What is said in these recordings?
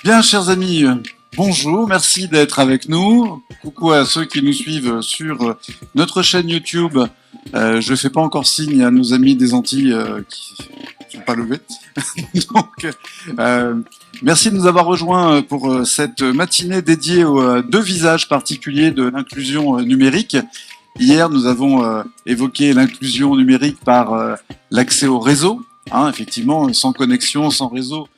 Bien, chers amis, bonjour, merci d'être avec nous. Coucou à ceux qui nous suivent sur notre chaîne YouTube. Je fais pas encore signe à nos amis des Antilles qui sont pas levés. Donc, euh, merci de nous avoir rejoints pour cette matinée dédiée aux deux visages particuliers de l'inclusion numérique. Hier, nous avons évoqué l'inclusion numérique par l'accès au réseau. Effectivement, sans connexion, sans réseau,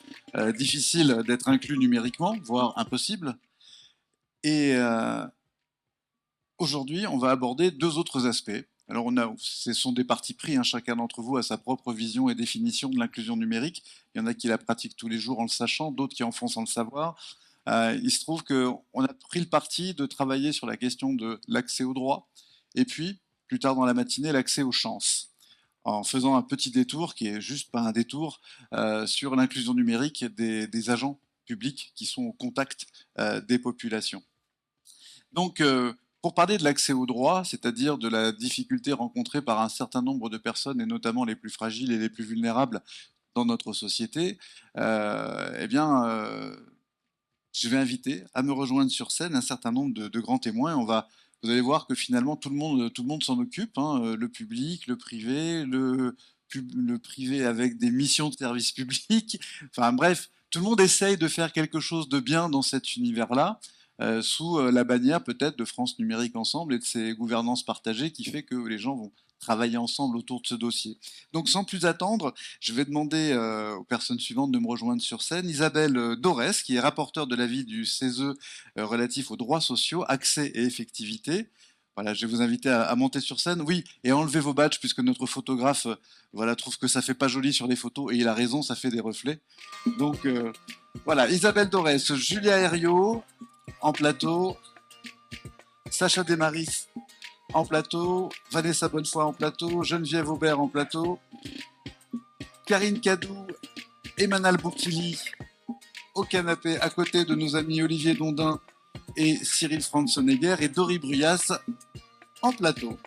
difficile d'être inclus numériquement, voire impossible. Et aujourd'hui, on va aborder deux autres aspects. Alors, ce sont des partis pris, chacun d'entre vous a sa propre vision et définition de l'inclusion numérique. Il y en a qui la pratiquent tous les jours en le sachant, d'autres qui en font sans le savoir. Il se trouve qu'on a pris le parti de travailler sur la question de l'accès aux droits, et puis, plus tard dans la matinée, l'accès aux chances, en faisant un petit détour, qui est juste pas un détour, sur l'inclusion numérique des agents publics qui sont au contact des populations. Donc, pour parler de l'accès aux droits, c'est-à-dire de la difficulté rencontrée par un certain nombre de personnes, et notamment les plus fragiles et les plus vulnérables dans notre société, eh bien, je vais inviter à me rejoindre sur scène un certain nombre de grands témoins. Vous allez voir que finalement tout le monde s'en occupe, le public, le privé, le privé avec des missions de service public. Enfin bref, tout le monde essaye de faire quelque chose de bien dans cet univers-là, sous la bannière peut-être de France Numérique Ensemble et de ses gouvernances partagées qui fait que les gens vont travailler ensemble autour de ce dossier. Donc sans plus attendre, je vais demander aux personnes suivantes de me rejoindre sur scène. Isabelle Dorès, qui est rapporteure de l'avis du CESE relatif aux droits sociaux, accès et effectivité. Voilà, je vais vous inviter à monter sur scène. Oui, et enlevez vos badges puisque notre photographe voilà, trouve que ça fait pas joli sur les photos et il a raison, ça fait des reflets. Donc voilà, Isabelle Dorès, Julia Herriot en plateau, Sacha Desmaris en plateau, Vanessa Bonnefoy en plateau, Geneviève Aubert en plateau, Karine Cadou et Manal Boukili au canapé à côté de nos amis Olivier Dondin et Cyril Franzenegger et Dory Bruyas en plateau.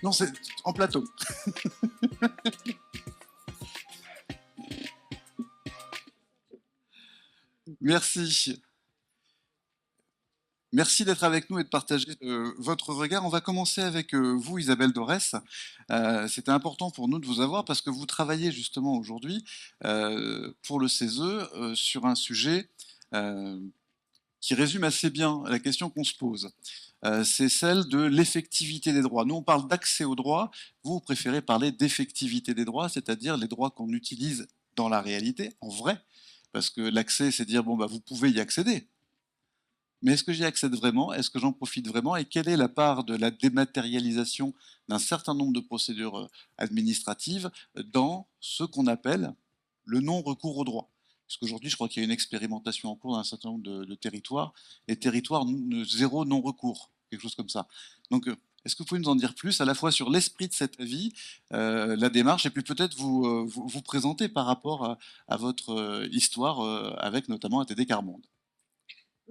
Non, c'est en plateau. Merci. Merci d'être avec nous et de partager votre regard. On va commencer avec vous, Isabelle Dorès. C'était important pour nous de vous avoir parce que vous travaillez justement aujourd'hui pour le CESE sur un sujet qui résume assez bien la question qu'on se pose. C'est celle de l'effectivité des droits. Nous, on parle d'accès aux droits. Vous préférez parler d'effectivité des droits, c'est-à-dire les droits qu'on utilise dans la réalité, en vrai. Parce que l'accès, c'est dire, bon, bah, vous pouvez y accéder. Mais est-ce que j'y accède vraiment? Est-ce que j'en profite vraiment? Et quelle est la part de la dématérialisation d'un certain nombre de procédures administratives dans ce qu'on appelle le non-recours au droit? Parce qu'aujourd'hui, je crois qu'il y a une expérimentation en cours dans un certain nombre de territoires, les territoires zéro non-recours, quelque chose comme ça. Donc, est-ce que vous pouvez nous en dire plus, à la fois sur l'esprit de cet avis, la démarche, et puis peut-être vous présenter par rapport à votre histoire avec notamment ATD Carmonde?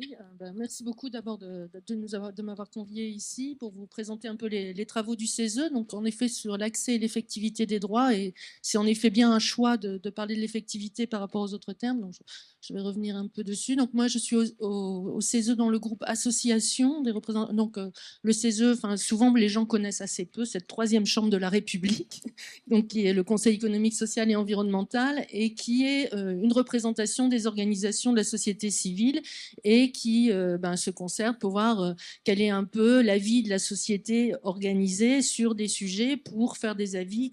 Oui, merci beaucoup d'abord de m'avoir convié ici pour vous présenter un peu les travaux du CESE. Donc, en effet, sur l'accès et l'effectivité des droits, et c'est en effet bien un choix de parler de l'effectivité par rapport aux autres termes. Donc, je vais revenir un peu dessus. Donc, moi, je suis au CESE dans le groupe association des représentants. Donc, le CESE, enfin, souvent, les gens connaissent assez peu cette troisième chambre de la République, donc qui est le Conseil économique, social et environnemental, et qui est une représentation des organisations de la société civile et qui se concerte pour voir quel est un peu l'avis de la société organisée sur des sujets pour faire des avis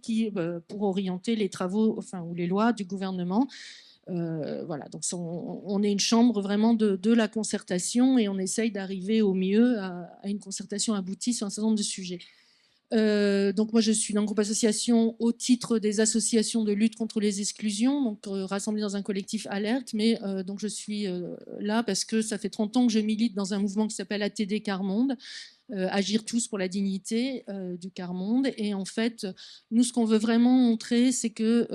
pour orienter les travaux ou les lois du gouvernement. Voilà, donc on est une chambre vraiment de la concertation et on essaye d'arriver au mieux à une concertation aboutie sur un certain nombre de sujets. Donc moi je suis dans le groupe association au titre des associations de lutte contre les exclusions, donc rassemblées dans un collectif Alerte, mais donc je suis là parce que ça fait 30 ans que je milite dans un mouvement qui s'appelle ATD Carmonde, agir tous pour la dignité du quart-monde. Et en fait, nous, ce qu'on veut vraiment montrer, c'est que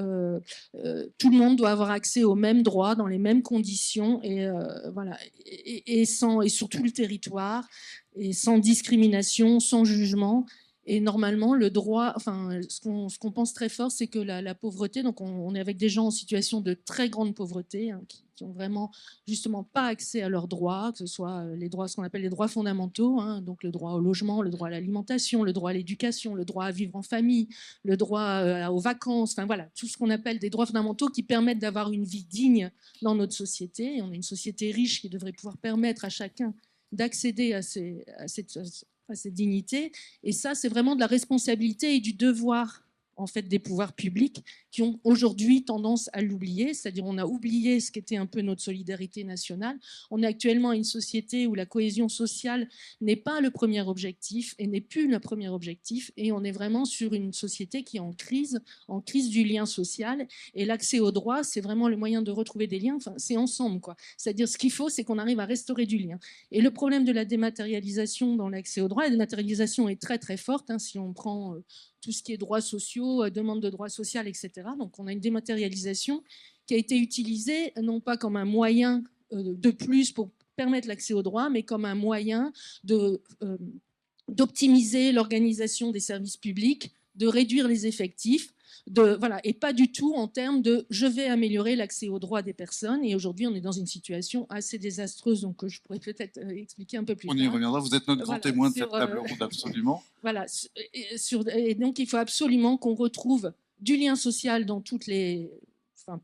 tout le monde doit avoir accès aux mêmes droits, dans les mêmes conditions, et voilà, et sur tout le territoire, et sans discrimination, sans jugement. Et normalement, le droit, enfin, ce qu'on pense très fort, c'est que la pauvreté, donc on est avec des gens en situation de très grande pauvreté, hein, qui ont vraiment justement pas accès à leurs droits, que ce soit les droits, ce qu'on appelle les droits fondamentaux, hein, donc le droit au logement, le droit à l'alimentation, le droit à l'éducation, le droit à vivre en famille, le droit aux vacances, enfin voilà, tout ce qu'on appelle des droits fondamentaux qui permettent d'avoir une vie digne dans notre société. Et on est une société riche qui devrait pouvoir permettre à chacun d'accéder à cette dignité. Et ça, c'est vraiment de la responsabilité et du devoir en fait des pouvoirs publics qui ont aujourd'hui tendance à l'oublier, c'est-à-dire on a oublié ce qu'était un peu notre solidarité nationale. On est actuellement une société où la cohésion sociale n'est pas le premier objectif et n'est plus le premier objectif, et on est vraiment sur une société qui est en crise du lien social, et l'accès aux droits, c'est vraiment le moyen de retrouver des liens, enfin, c'est ensemble, quoi. C'est-à-dire ce qu'il faut, c'est qu'on arrive à restaurer du lien. Et le problème de la dématérialisation dans l'accès aux droits, la dématérialisation est très très forte, hein, si on prend tout ce qui est droits sociaux, demande de droits sociaux, etc. Donc on a une dématérialisation qui a été utilisée non pas comme un moyen de plus pour permettre l'accès aux droits, mais comme un moyen d'optimiser l'organisation des services publics, de réduire les effectifs, voilà, et pas du tout en termes de je vais améliorer l'accès aux droits des personnes. Et aujourd'hui, on est dans une situation assez désastreuse, donc je pourrais peut-être expliquer un peu plus On tard. y reviendra, vous êtes notre grand Voilà, témoin de cette table ronde, absolument. Voilà, et donc il faut absolument qu'on retrouve du lien social dans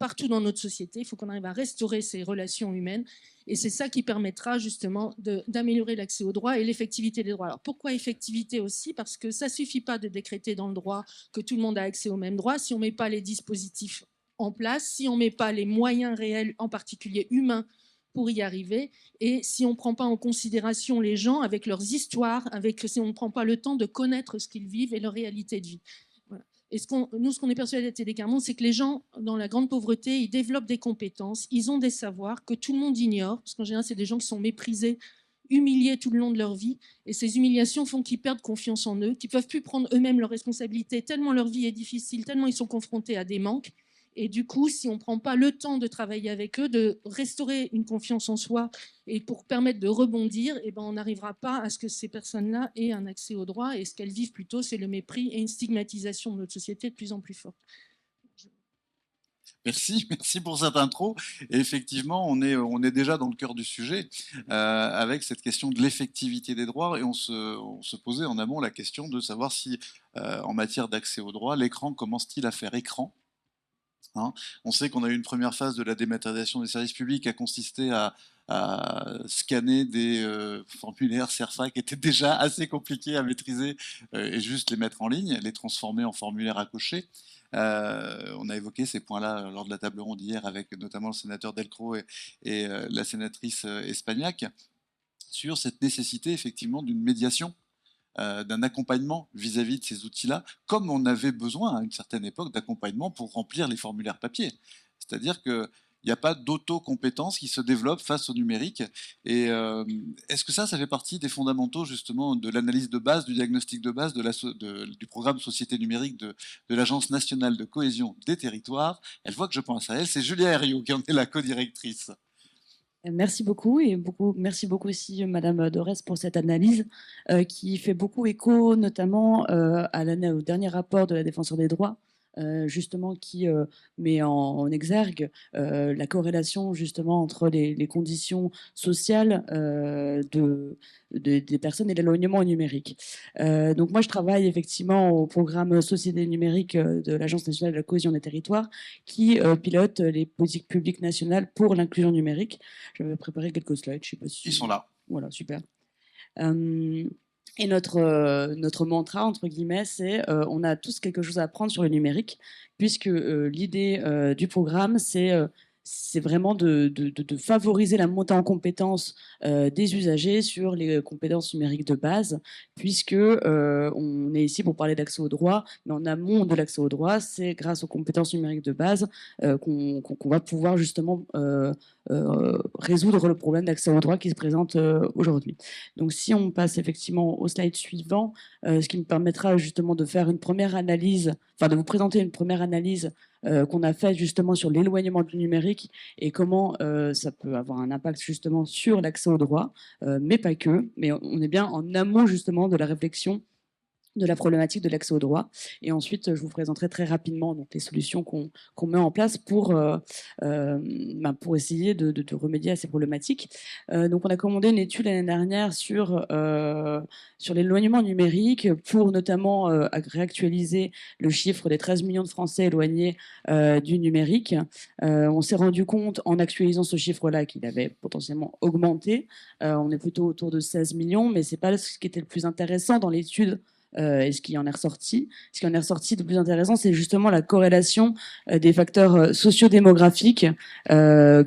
partout dans notre société. Il faut qu'on arrive à restaurer ces relations humaines, et c'est ça qui permettra justement d'améliorer l'accès aux droits et l'effectivité des droits. Alors pourquoi effectivité aussi? Parce que ça suffit pas de décréter dans le droit que tout le monde a accès aux mêmes droits si on met pas les dispositifs en place, si on met pas les moyens réels, en particulier humains, pour y arriver, et si on ne prend pas en considération les gens avec leurs histoires, si on ne prend pas le temps de connaître ce qu'ils vivent et leur réalité de vie. Voilà. Et ce qu'on est persuadé à Télécarmonde, c'est que les gens dans la grande pauvreté, ils développent des compétences, ils ont des savoirs que tout le monde ignore, parce qu'en général, c'est des gens qui sont méprisés, humiliés tout le long de leur vie, et ces humiliations font qu'ils perdent confiance en eux, qu'ils ne peuvent plus prendre eux-mêmes leurs responsabilités, tellement leur vie est difficile, tellement ils sont confrontés à des manques. Et du coup, si on ne prend pas le temps de travailler avec eux, de restaurer une confiance en soi et pour permettre de rebondir, eh ben, on n'arrivera pas à ce que ces personnes-là aient un accès aux droits. Et ce qu'elles vivent plutôt, c'est le mépris et une stigmatisation de notre société de plus en plus forte. Merci, merci pour cette intro. Et effectivement, on est déjà dans le cœur du sujet avec cette question de l'effectivité des droits, et on se posait en amont la question de savoir si, en matière d'accès aux droits, l'écran commence-t-il à faire écran? Hein, on sait qu'on a eu une première phase de la dématérialisation des services publics qui a consisté à scanner des formulaires CERFA qui étaient déjà assez compliqués à maîtriser et juste les mettre en ligne, les transformer en formulaires à cocher. On a évoqué ces points-là lors de la table ronde hier avec notamment le sénateur Delcros et la sénatrice Espagnac sur cette nécessité effectivement d'une médiation, d'un accompagnement vis-à-vis de ces outils-là, comme on avait besoin à une certaine époque d'accompagnement pour remplir les formulaires papier. C'est-à-dire qu'il n'y a pas d'autocompétence qui se développe face au numérique. Et est-ce que ça fait partie des fondamentaux justement de l'analyse de base, du diagnostic de base du programme Société numérique de l'Agence nationale de cohésion des territoires? Elle voit que je pense à elle, c'est Julia Herriot qui en est la co-directrice. Merci beaucoup, et merci beaucoup aussi Madame Dorès pour cette analyse qui fait beaucoup écho notamment au dernier rapport de la Défenseure des droits, justement qui met en exergue la corrélation justement entre les conditions sociales des personnes et l'éloignement numérique. Donc moi je travaille effectivement au programme Société numérique de l'Agence nationale de la cohésion des territoires qui pilote les politiques publiques nationales pour l'inclusion numérique. J'avais préparé quelques slides, je sais pas si... Ils sont là. Voilà, super. Et notre mantra, entre guillemets, c'est on a tous quelque chose à apprendre sur le numérique, puisque l'idée du programme, c'est c'est vraiment de favoriser la montée en compétences des usagers sur les compétences numériques de base, puisque on est ici pour parler d'accès au droit, mais en amont de l'accès au droit, c'est grâce aux compétences numériques de base qu'on va pouvoir justement résoudre le problème d'accès au droit qui se présente aujourd'hui. Donc si on passe effectivement au slide suivant, ce qui me permettra justement de faire une première analyse, enfin de vous présenter une première analyse qu'on a faite justement sur l'éloignement du numérique et comment ça peut avoir un impact justement sur l'accès au droit, mais pas que, mais on est bien en amont justement de la réflexion de la problématique de l'accès au droit. Et ensuite, je vous présenterai très rapidement donc, les solutions qu'on met en place pour essayer de remédier à ces problématiques. Donc, on a commandé une étude l'année dernière sur l'éloignement numérique pour notamment réactualiser le chiffre des 13 millions de Français éloignés du numérique. On s'est rendu compte en actualisant ce chiffre-là qu'il avait potentiellement augmenté. On est plutôt autour de 16 millions, mais c'est pas ce qui était le plus intéressant dans l'étude. Et ce qui en est ressorti. Ce qui en est ressorti de plus intéressant, c'est justement la corrélation des facteurs sociodémographiques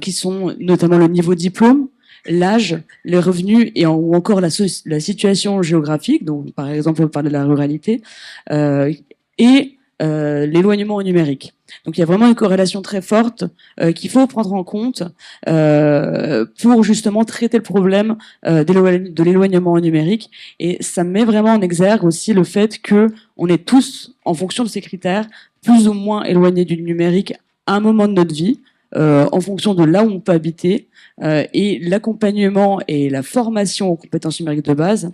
qui sont notamment le niveau de diplôme, l'âge, les revenus ou encore la situation géographique, donc par exemple on peut parler de la ruralité, et l'éloignement au numérique. Donc il y a vraiment une corrélation très forte qu'il faut prendre en compte pour justement traiter le problème de l'éloignement au numérique. Et ça met vraiment en exergue aussi le fait que on est tous, en fonction de ces critères, plus ou moins éloignés du numérique à un moment de notre vie, en fonction de là où on peut habiter. Et l'accompagnement et la formation aux compétences numériques de base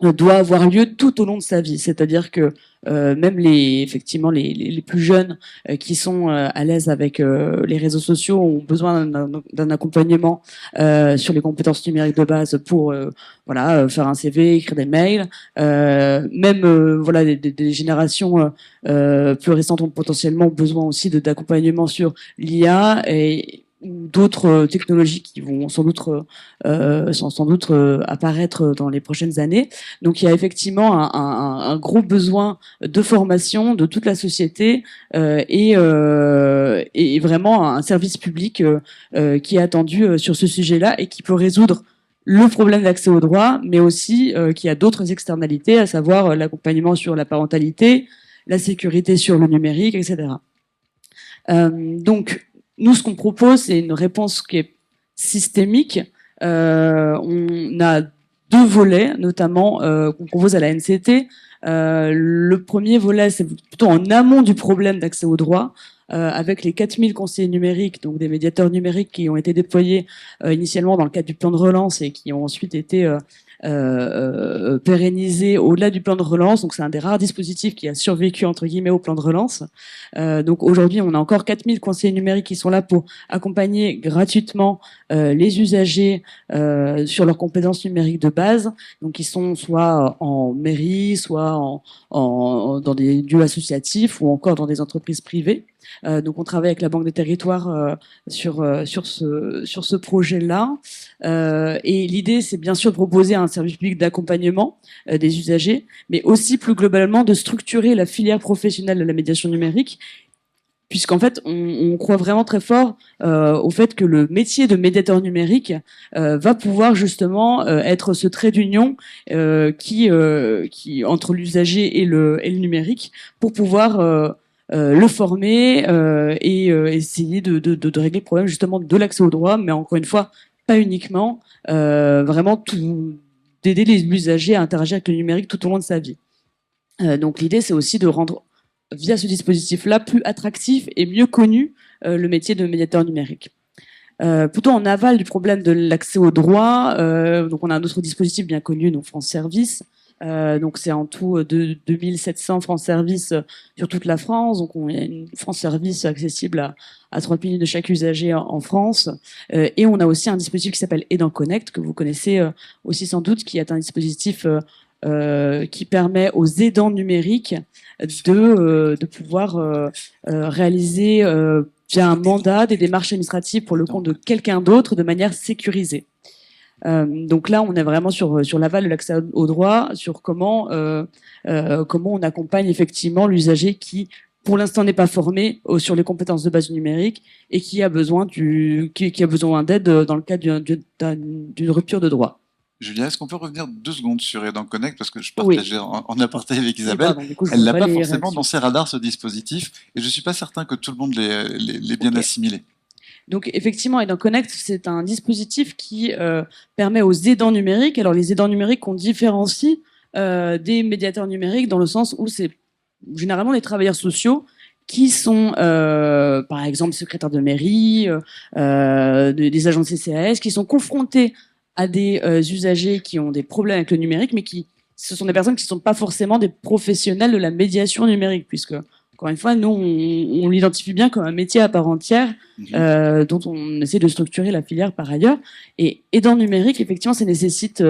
doit avoir lieu tout au long de sa vie. C'est-à-dire que même effectivement les plus jeunes qui sont à l'aise avec les réseaux sociaux ont besoin d'un accompagnement sur les compétences numériques de base pour faire un CV, écrire des mails. Même des générations plus récentes ont potentiellement besoin aussi d'accompagnement sur l'IA ou d'autres technologies qui vont sans doute apparaître dans les prochaines années. Donc il y a effectivement un gros besoin de formation de toute la société et vraiment un service public qui est attendu sur ce sujet-là et qui peut résoudre le problème d'accès au droit, mais aussi qui a d'autres externalités, à savoir l'accompagnement sur la parentalité, la sécurité sur le numérique, etc. Donc nous, ce qu'on propose, c'est une réponse qui est systémique. On a deux volets, notamment, qu'on propose à la NCT. Le premier volet, c'est plutôt en amont du problème d'accès au droit, avec les 4000 conseillers numériques, donc des médiateurs numériques qui ont été déployés initialement dans le cadre du plan de relance et qui ont ensuite été pérennisé au-delà du plan de relance. Donc c'est un des rares dispositifs qui a survécu entre guillemets au plan de relance. Donc aujourd'hui on a encore 4000 conseillers numériques qui sont là pour accompagner gratuitement les usagers sur leurs compétences numériques de base. Donc ils sont soit en mairie, soit dans des lieux associatifs ou encore dans des entreprises privées. Donc on travaille avec la Banque des Territoires sur ce projet-là. Et l'idée, c'est bien sûr de proposer un service public d'accompagnement des usagers, mais aussi plus globalement de structurer la filière professionnelle de la médiation numérique, puisqu'en fait, on croit vraiment très fort au fait que le métier de médiateur numérique va pouvoir justement être ce trait d'union qui entre l'usager et le numérique pour pouvoir le former et essayer de régler le problème justement de l'accès au droit, mais encore une fois, pas uniquement, vraiment d'aider l'usager à interagir avec le numérique tout au long de sa vie. Donc l'idée, c'est aussi de rendre, via ce dispositif-là, plus attractif et mieux connu le métier de médiateur numérique. Plutôt en aval du problème de l'accès au droit, donc on a un autre dispositif bien connu, donc France Service. Donc c'est en tout 2700 France Service sur toute la France. Donc on a une France Service accessible à 30 minutes de chaque usager en France. Et on a aussi un dispositif qui s'appelle Aidant Connect, que vous connaissez aussi sans doute, qui est un dispositif qui permet aux aidants numériques de pouvoir réaliser via un mandat des démarches administratives pour le compte de quelqu'un d'autre de manière sécurisée. Donc là, on est vraiment sur l'aval de l'accès au droit, sur comment on accompagne effectivement l'usager qui pour l'instant n'est pas formé sur les compétences de base du numérique et qui a besoin d'aide dans le cadre d'une rupture de droit. Julien, est-ce qu'on peut revenir 2 secondes sur Aidant Connect, parce que je Oui. partageais en aparté avec Isabelle, Pardon, du coup, je elle vois l'a pas les forcément réactions. dans ses radars, ce dispositif, et je suis pas certain que tout le monde l'ait bien Ok. assimilé. Donc effectivement, Aidant Connect, c'est un dispositif qui permet aux aidants numériques, alors les aidants numériques qu'on différencie des médiateurs numériques dans le sens où c'est généralement les travailleurs sociaux qui sont, par exemple, secrétaires de mairie, des agents de CCAS, qui sont confrontés à des usagers qui ont des problèmes avec le numérique, mais ce sont des personnes qui ne sont pas forcément des professionnels de la médiation numérique, puisque, encore une fois, nous, on l'identifie bien comme un métier à part entière, dont on essaie de structurer la filière par ailleurs. Et aidant numérique, effectivement, ça nécessite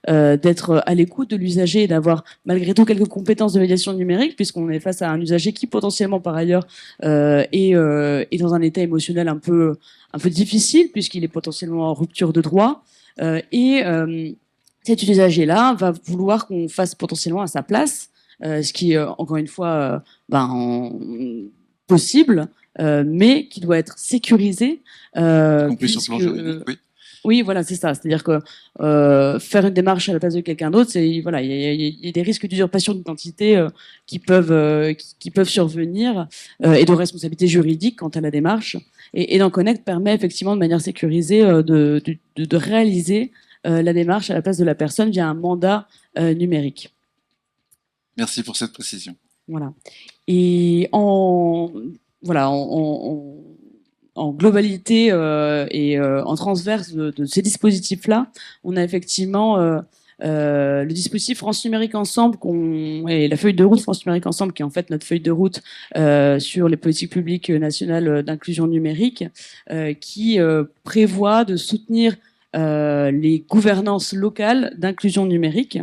d'être à l'écoute de l'usager et d'avoir malgré tout quelques compétences de médiation numérique, puisqu'on est face à un usager qui potentiellement par ailleurs est dans un état émotionnel un peu difficile, puisqu'il est potentiellement en rupture de droit. Cet usager-là va vouloir qu'on fasse potentiellement à sa place, ce qui est encore une fois possible, mais qui doit être sécurisé. Y compris sur le plan juridique, oui. Oui, voilà, c'est ça. C'est-à-dire que faire une démarche à la place de quelqu'un d'autre, voilà, il y a des risques d'usurpation d'identité qui peuvent survenir et de responsabilité juridique quant à la démarche. Et Aidant Connect permet effectivement de manière sécurisée de réaliser la démarche à la place de la personne via un mandat numérique. Merci pour cette précision. Voilà. Et en globalité et en transverse de ces dispositifs-là, on a effectivement le dispositif France Numérique Ensemble et la feuille de route France Numérique Ensemble, qui est en fait notre feuille de route sur les politiques publiques nationales d'inclusion numérique, qui prévoit de soutenir les gouvernances locales d'inclusion numérique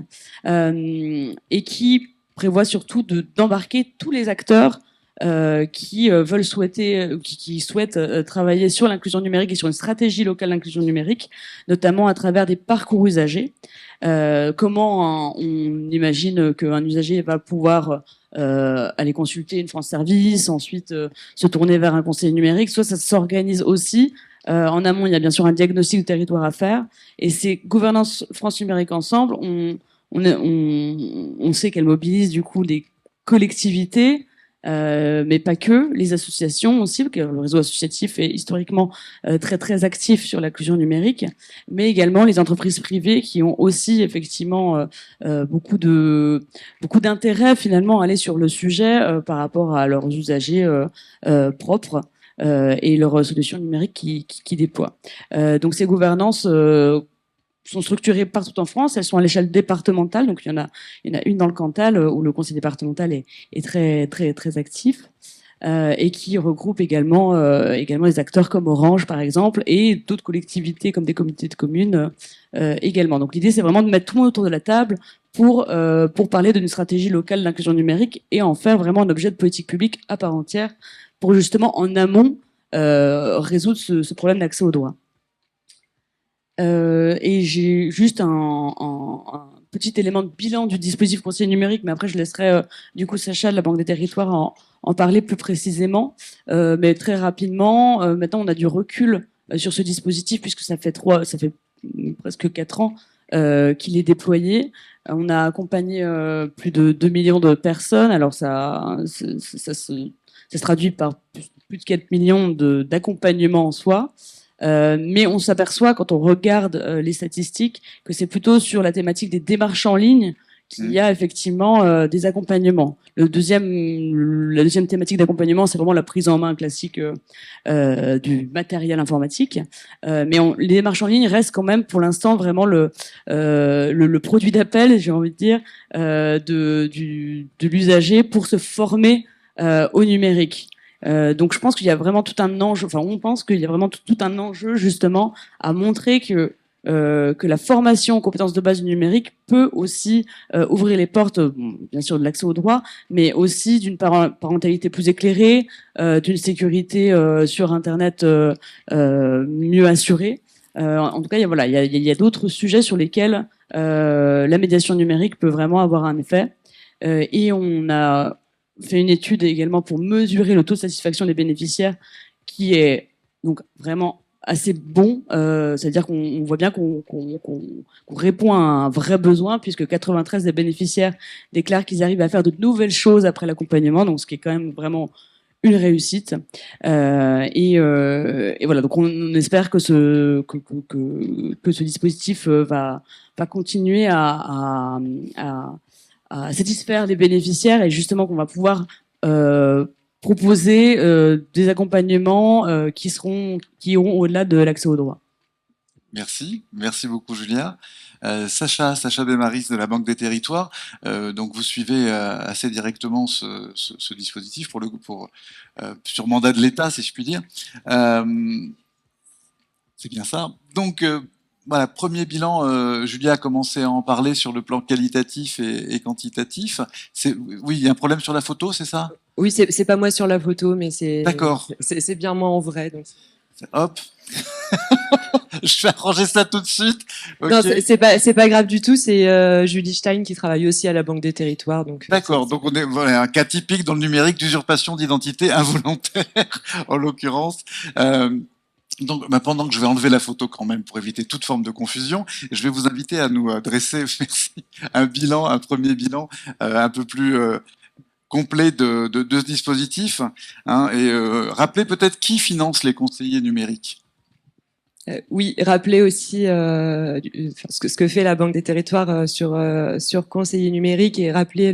et qui prévoit surtout d'embarquer tous les acteurs qui souhaitent travailler sur l'inclusion numérique et sur une stratégie locale d'inclusion numérique, notamment à travers des parcours usagers. Comment on imagine qu'un usager va pouvoir aller consulter une France Service, ensuite se tourner vers un conseiller numérique, soit ça s'organise aussi. En amont, il y a bien sûr un diagnostic du territoire à faire, et ces gouvernances France Numérique Ensemble, on sait qu'elles mobilisent du coup des collectivités, mais pas que, les associations aussi, parce que le réseau associatif est historiquement très très actif sur l'inclusion numérique, mais également les entreprises privées qui ont aussi effectivement beaucoup d'intérêt finalement à aller sur le sujet par rapport à leurs usagers propres. Et leurs solutions numériques qui déploient. Donc ces gouvernances sont structurées partout en France, elles sont à l'échelle départementale, donc il y en a une dans le Cantal où le conseil départemental est très très très actif. Et qui regroupe également des acteurs comme Orange par exemple et d'autres collectivités comme des comités de communes également. Donc l'idée c'est vraiment de mettre tout le monde autour de la table pour parler d'une stratégie locale d'inclusion numérique et en faire vraiment un objet de politique publique à part entière pour justement en amont résoudre ce problème d'accès au droit. Et j'ai juste un petit élément de bilan du dispositif conseiller numérique, mais après je laisserai du coup Sacha de la Banque des Territoires en parler plus précisément. Mais très rapidement, maintenant on a du recul sur ce dispositif puisque ça fait presque 4 ans qu'il est déployé. On a accompagné plus de 2 millions de personnes. Alors ça se traduit par plus de 4 millions d'accompagnements en soi. Mais on s'aperçoit quand on regarde les statistiques que c'est plutôt sur la thématique des démarches en ligne qu'il y a effectivement des accompagnements. La deuxième thématique d'accompagnement, c'est vraiment la prise en main classique du matériel informatique. Mais les démarches en ligne restent quand même pour l'instant vraiment le produit d'appel, j'ai envie de dire, de l'usager pour se former au numérique. Donc je pense qu'il y a vraiment tout un enjeu, on pense qu'il y a vraiment tout un enjeu justement à montrer que la formation aux compétences de base du numérique peut aussi ouvrir les portes, bien sûr, de l'accès au droit, mais aussi d'une parentalité plus éclairée, d'une sécurité sur Internet mieux assurée. En tout cas, il y a d'autres sujets sur lesquels la médiation numérique peut vraiment avoir un effet. Et on a fait une étude également pour mesurer le taux de satisfaction des bénéficiaires, qui est donc vraiment assez bon. C'est-à-dire qu'on voit bien qu'on répond à un vrai besoin, puisque 93 des bénéficiaires déclarent qu'ils arrivent à faire de nouvelles choses après l'accompagnement, donc ce qui est quand même vraiment une réussite. Et voilà, donc on espère que ce dispositif va continuer à satisfaire les bénéficiaires, et justement qu'on va pouvoir proposer des accompagnements qui iront au-delà de l'accès au droit. Merci beaucoup Julia. Sacha Desmaris de la Banque des Territoires. Donc vous suivez assez directement ce dispositif sur mandat de l'État, si je puis dire. C'est bien ça. Donc voilà, premier bilan. Julia a commencé à en parler sur le plan qualitatif et quantitatif. Oui, il y a un problème sur la photo, c'est ça? Oui, c'est pas moi sur la photo, mais D'accord. C'est bien moi en vrai. Donc. Hop. Je vais arranger ça tout de suite. Okay. Non, c'est pas grave du tout. C'est Julie Stein qui travaille aussi à la Banque des Territoires. D'accord. Donc on est voilà, un cas typique dans le numérique d'usurpation d'identité involontaire, en l'occurrence. Donc, pendant que je vais enlever la photo quand même pour éviter toute forme de confusion, je vais vous inviter à nous dresser, merci, un premier bilan un peu plus complet de ce dispositif, hein, et rappeler peut-être qui finance les conseillers numériques. Oui, rappeler aussi ce que fait la Banque des Territoires sur conseiller numérique, et rappeler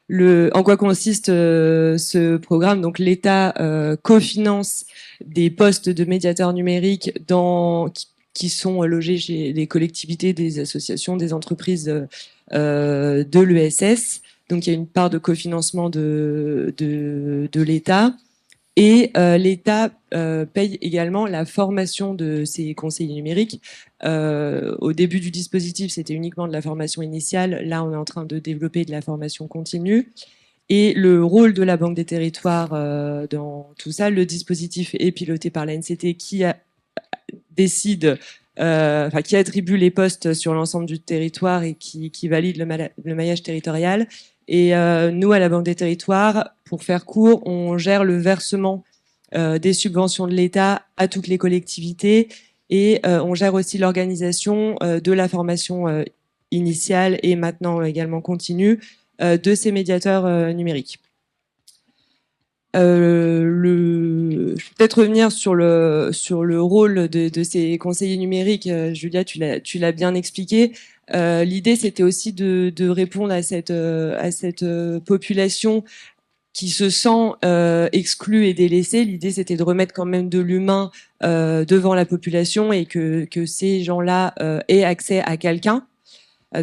en quoi consiste ce programme. Donc l'État cofinance des postes de médiateurs numériques qui sont logés chez les collectivités, des associations, des entreprises de l'ESS. Donc il y a une part de cofinancement de l'État. Et l'État paye également la formation de ces conseillers numériques. Au début du dispositif, c'était uniquement de la formation initiale. Là, on est en train de développer de la formation continue. Et le rôle de la Banque des Territoires dans tout ça, le dispositif est piloté par l'ANCT qui décide, qui attribue les postes sur l'ensemble du territoire et qui valide le maillage territorial. Et nous, à la Banque des Territoires, pour faire court, on gère le versement des subventions de l'État à toutes les collectivités, et on gère aussi l'organisation de la formation initiale et maintenant également continue de ces médiateurs numériques. Je vais peut-être revenir sur le rôle de ces conseillers numériques. Julia, tu l'as bien expliqué. L'idée, c'était aussi de répondre à cette population qui se sent exclue et délaissée. L'idée, c'était de remettre quand même de l'humain devant la population, et que ces gens-là aient accès à quelqu'un.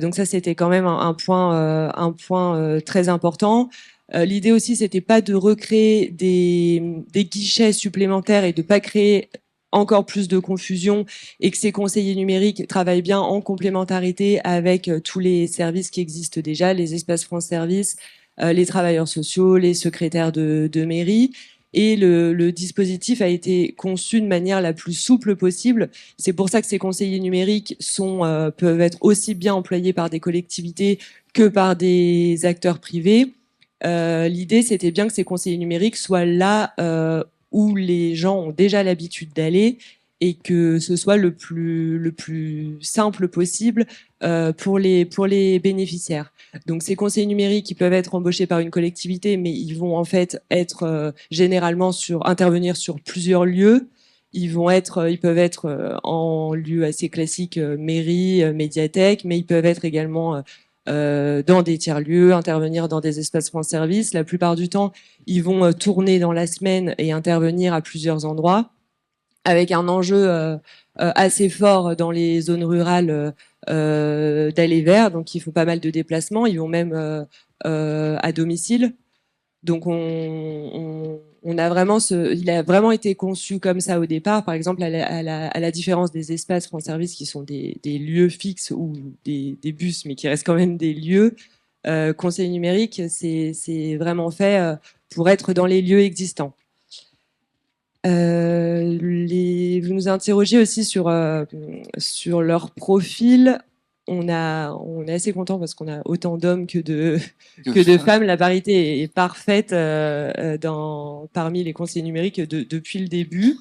Donc ça, c'était quand même un point très important. L'idée aussi, c'était pas de recréer des guichets supplémentaires et de pas créer encore plus de confusion, et que ces conseillers numériques travaillent bien en complémentarité avec tous les services qui existent déjà, les espaces France Service, les travailleurs sociaux, les secrétaires de mairie. Et le dispositif a été conçu de manière la plus souple possible. C'est pour ça que ces conseillers numériques peuvent être aussi bien employés par des collectivités que par des acteurs privés. L'idée, c'était bien que ces conseillers numériques soient là où les gens ont déjà l'habitude d'aller, et que ce soit le plus simple possible pour les bénéficiaires. Donc ces conseillers numériques, ils peuvent être embauchés par une collectivité, mais ils vont en fait être généralement intervenir sur plusieurs lieux. Ils peuvent être en lieu assez classique, mairie, médiathèque, mais ils peuvent être également dans des tiers-lieux, intervenir dans des espaces France Service. La plupart du temps, ils vont tourner dans la semaine et intervenir à plusieurs endroits, avec un enjeu assez fort dans les zones rurales d'aller vers. Donc il faut pas mal de déplacements. Ils vont même à domicile. Donc il a vraiment été conçu comme ça au départ. Par exemple, à la différence des espaces France Service, qui sont des lieux fixes ou des bus, mais qui restent quand même des lieux, conseil numérique, c'est vraiment fait pour être dans les lieux existants. Vous nous interrogez aussi sur leur profil. on est assez content parce qu'on a autant d'hommes que de femmes. La parité est parfaite parmi les conseillers numériques depuis le début.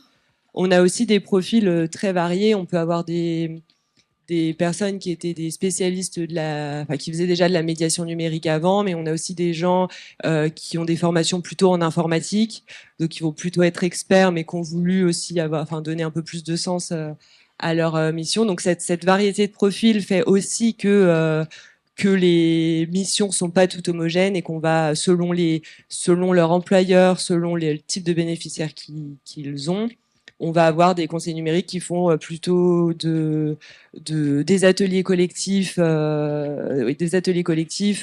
On a aussi des profils très variés. On peut avoir des personnes qui étaient des spécialistes qui faisaient déjà de la médiation numérique avant, mais on a aussi des gens qui ont des formations plutôt en informatique, donc qui vont plutôt être experts, mais qui ont voulu aussi donner un peu plus de sens à leur mission. Donc cette variété de profils fait aussi que les missions sont pas toutes homogènes et qu'on va selon leur employeur, selon le type de bénéficiaires qu'ils ont, on va avoir des conseillers numériques qui font plutôt des ateliers collectifs,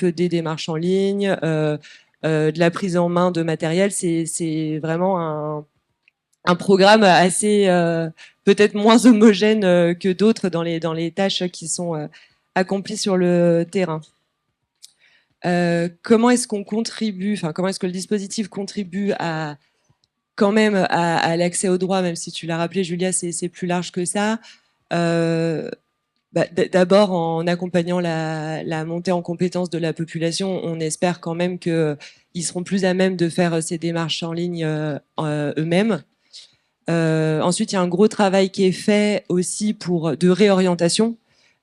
des démarches en ligne, de la prise en main de matériel. C'est vraiment un programme assez peut-être moins homogène que d'autres dans les tâches qui sont accomplies sur le terrain. Comment est-ce qu'on contribue, comment est-ce que le dispositif contribue quand même à l'accès au droit, même si tu l'as rappelé, Julia, c'est plus large que ça. D'abord, en accompagnant la montée en compétence de la population, on espère quand même qu'ils seront plus à même de faire ces démarches en ligne eux-mêmes. Ensuite, il y a un gros travail qui est fait aussi de réorientation.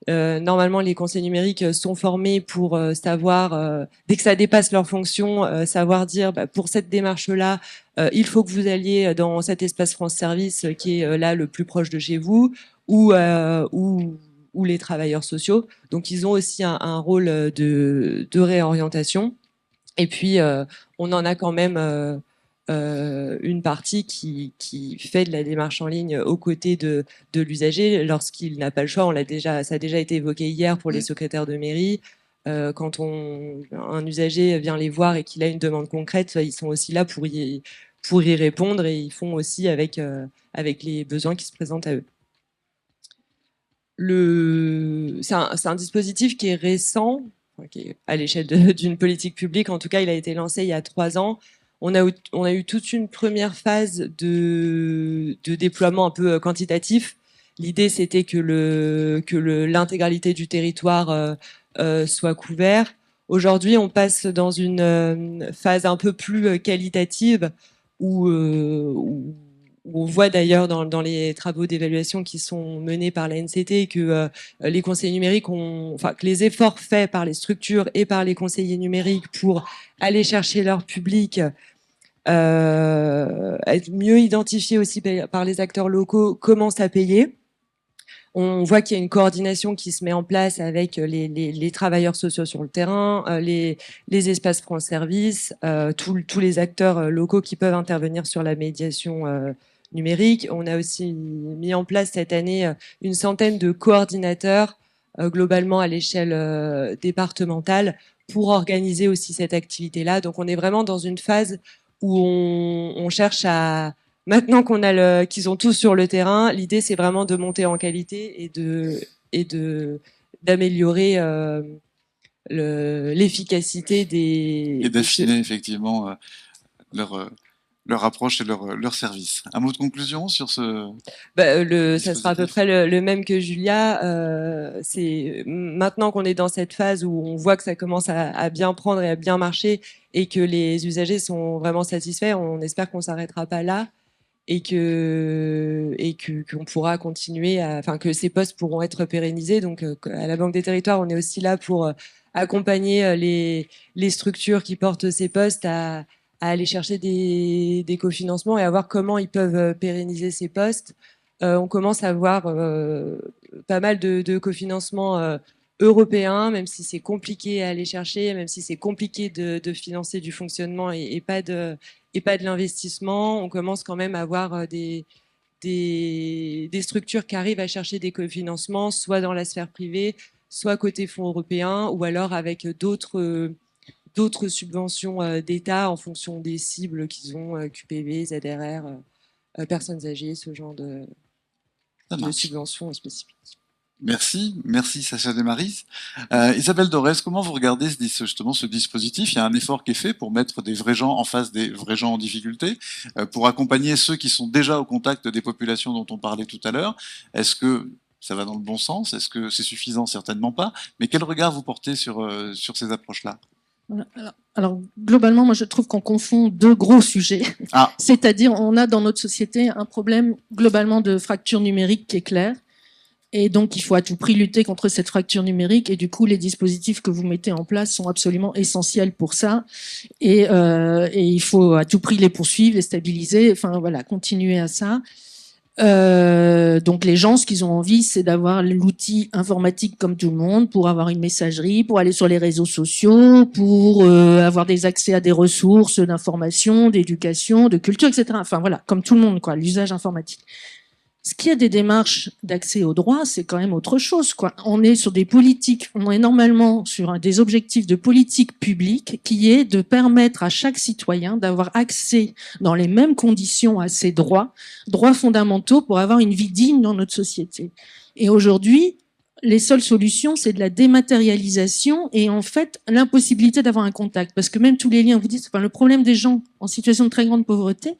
Normalement, les conseillers numériques sont formés pour savoir, dès que ça dépasse leur fonction, savoir dire pour cette démarche-là, il faut que vous alliez dans cet espace France Service qui est là le plus proche de chez vous, ou les travailleurs sociaux. Donc, ils ont aussi un rôle de réorientation. Et puis, on en a quand même une partie qui fait de la démarche en ligne aux côtés de l'usager lorsqu'il n'a pas le choix. Ça a déjà été évoqué hier pour les secrétaires de mairie. Quand un usager vient les voir et qu'il a une demande concrète, ils sont aussi là pour y répondre, et ils font aussi avec les besoins qui se présentent à eux. C'est un dispositif qui est récent, qui est à l'échelle d'une politique publique. En tout cas, il a été lancé il y a 3 ans. On a eu toute une première phase de déploiement un peu quantitatif. L'idée, c'était que l'intégralité du territoire soit couvert. Aujourd'hui, on passe dans une phase un peu plus qualitative où on voit d'ailleurs dans les travaux d'évaluation qui sont menés par la NCT que les conseillers numériques que les efforts faits par les structures et par les conseillers numériques pour aller chercher leur public, être mieux identifiés aussi par les acteurs locaux, commencent à payer. On voit qu'il y a une coordination qui se met en place avec les travailleurs sociaux sur le terrain, les espaces France Service, tous les acteurs locaux qui peuvent intervenir sur la médiation numérique. On a aussi mis en place cette année une centaine de coordinateurs globalement à l'échelle départementale pour organiser aussi cette activité-là. Donc on est vraiment dans une phase où on cherche à... Maintenant qu'ils sont tous sur le terrain, l'idée c'est vraiment de monter en qualité et d'améliorer l'efficacité et d'affiner effectivement leur approche et leur service. Un mot de conclusion sur ce... ça sera à peu près le même que Julia. C'est maintenant qu'on est dans cette phase où on voit que ça commence à bien prendre et à bien marcher et que les usagers sont vraiment satisfaits, on espère qu'on s'arrêtera pas là et qu'on pourra continuer, que ces postes pourront être pérennisés. Donc, à la Banque des Territoires, on est aussi là pour accompagner les structures qui portent ces postes à aller chercher des cofinancements et à voir comment ils peuvent pérenniser ces postes. On commence à voir pas mal de cofinancements européens, même si c'est compliqué à aller chercher, même si c'est compliqué de financer du fonctionnement et pas de l'investissement. On commence quand même à avoir des structures qui arrivent à chercher des cofinancements, soit dans la sphère privée, soit côté fonds européens, ou alors avec d'autres subventions d'État en fonction des cibles qu'ils ont, QPV, ZRR, personnes âgées, ce genre de subventions spécifiques. Merci Sacha Desmaris. Isabelle Dorès, comment vous regardez justement ce dispositif? Il y a un effort qui est fait pour mettre des vrais gens en face des vrais gens en difficulté, pour accompagner ceux qui sont déjà au contact des populations dont on parlait tout à l'heure. Est-ce que Ça va dans le bon sens? Est-ce que c'est suffisant? Certainement pas. Mais quel regard vous portez sur ces approches-là? Voilà. Alors, globalement, moi, je trouve qu'on confond deux gros sujets. Ah. C'est-à-dire, on a dans notre société un problème globalement de fracture numérique qui est clair. Et donc, il faut à tout prix lutter contre cette fracture numérique. Et du coup, les dispositifs que vous mettez en place sont absolument essentiels pour ça. Et il faut à tout prix les poursuivre, les stabiliser. Enfin, voilà, continuer à ça. Donc les gens, ce qu'ils ont envie, c'est d'avoir l'outil informatique comme tout le monde, pour avoir une messagerie, pour aller sur les réseaux sociaux, pour avoir des accès à des ressources d'information, d'éducation, de culture, etc. Enfin voilà, comme tout le monde, quoi, l'usage informatique. Ce qui est des démarches d'accès au droit, c'est quand même autre chose, quoi. On est sur des politiques, on est normalement sur des objectifs de politique publique qui est de permettre à chaque citoyen d'avoir accès dans les mêmes conditions à ses droits fondamentaux pour avoir une vie digne dans notre société. Et aujourd'hui, les seules solutions, c'est de la dématérialisation et en fait l'impossibilité d'avoir un contact. Parce que même tous les liens, vous dites, enfin, le problème des gens en situation de très grande pauvreté,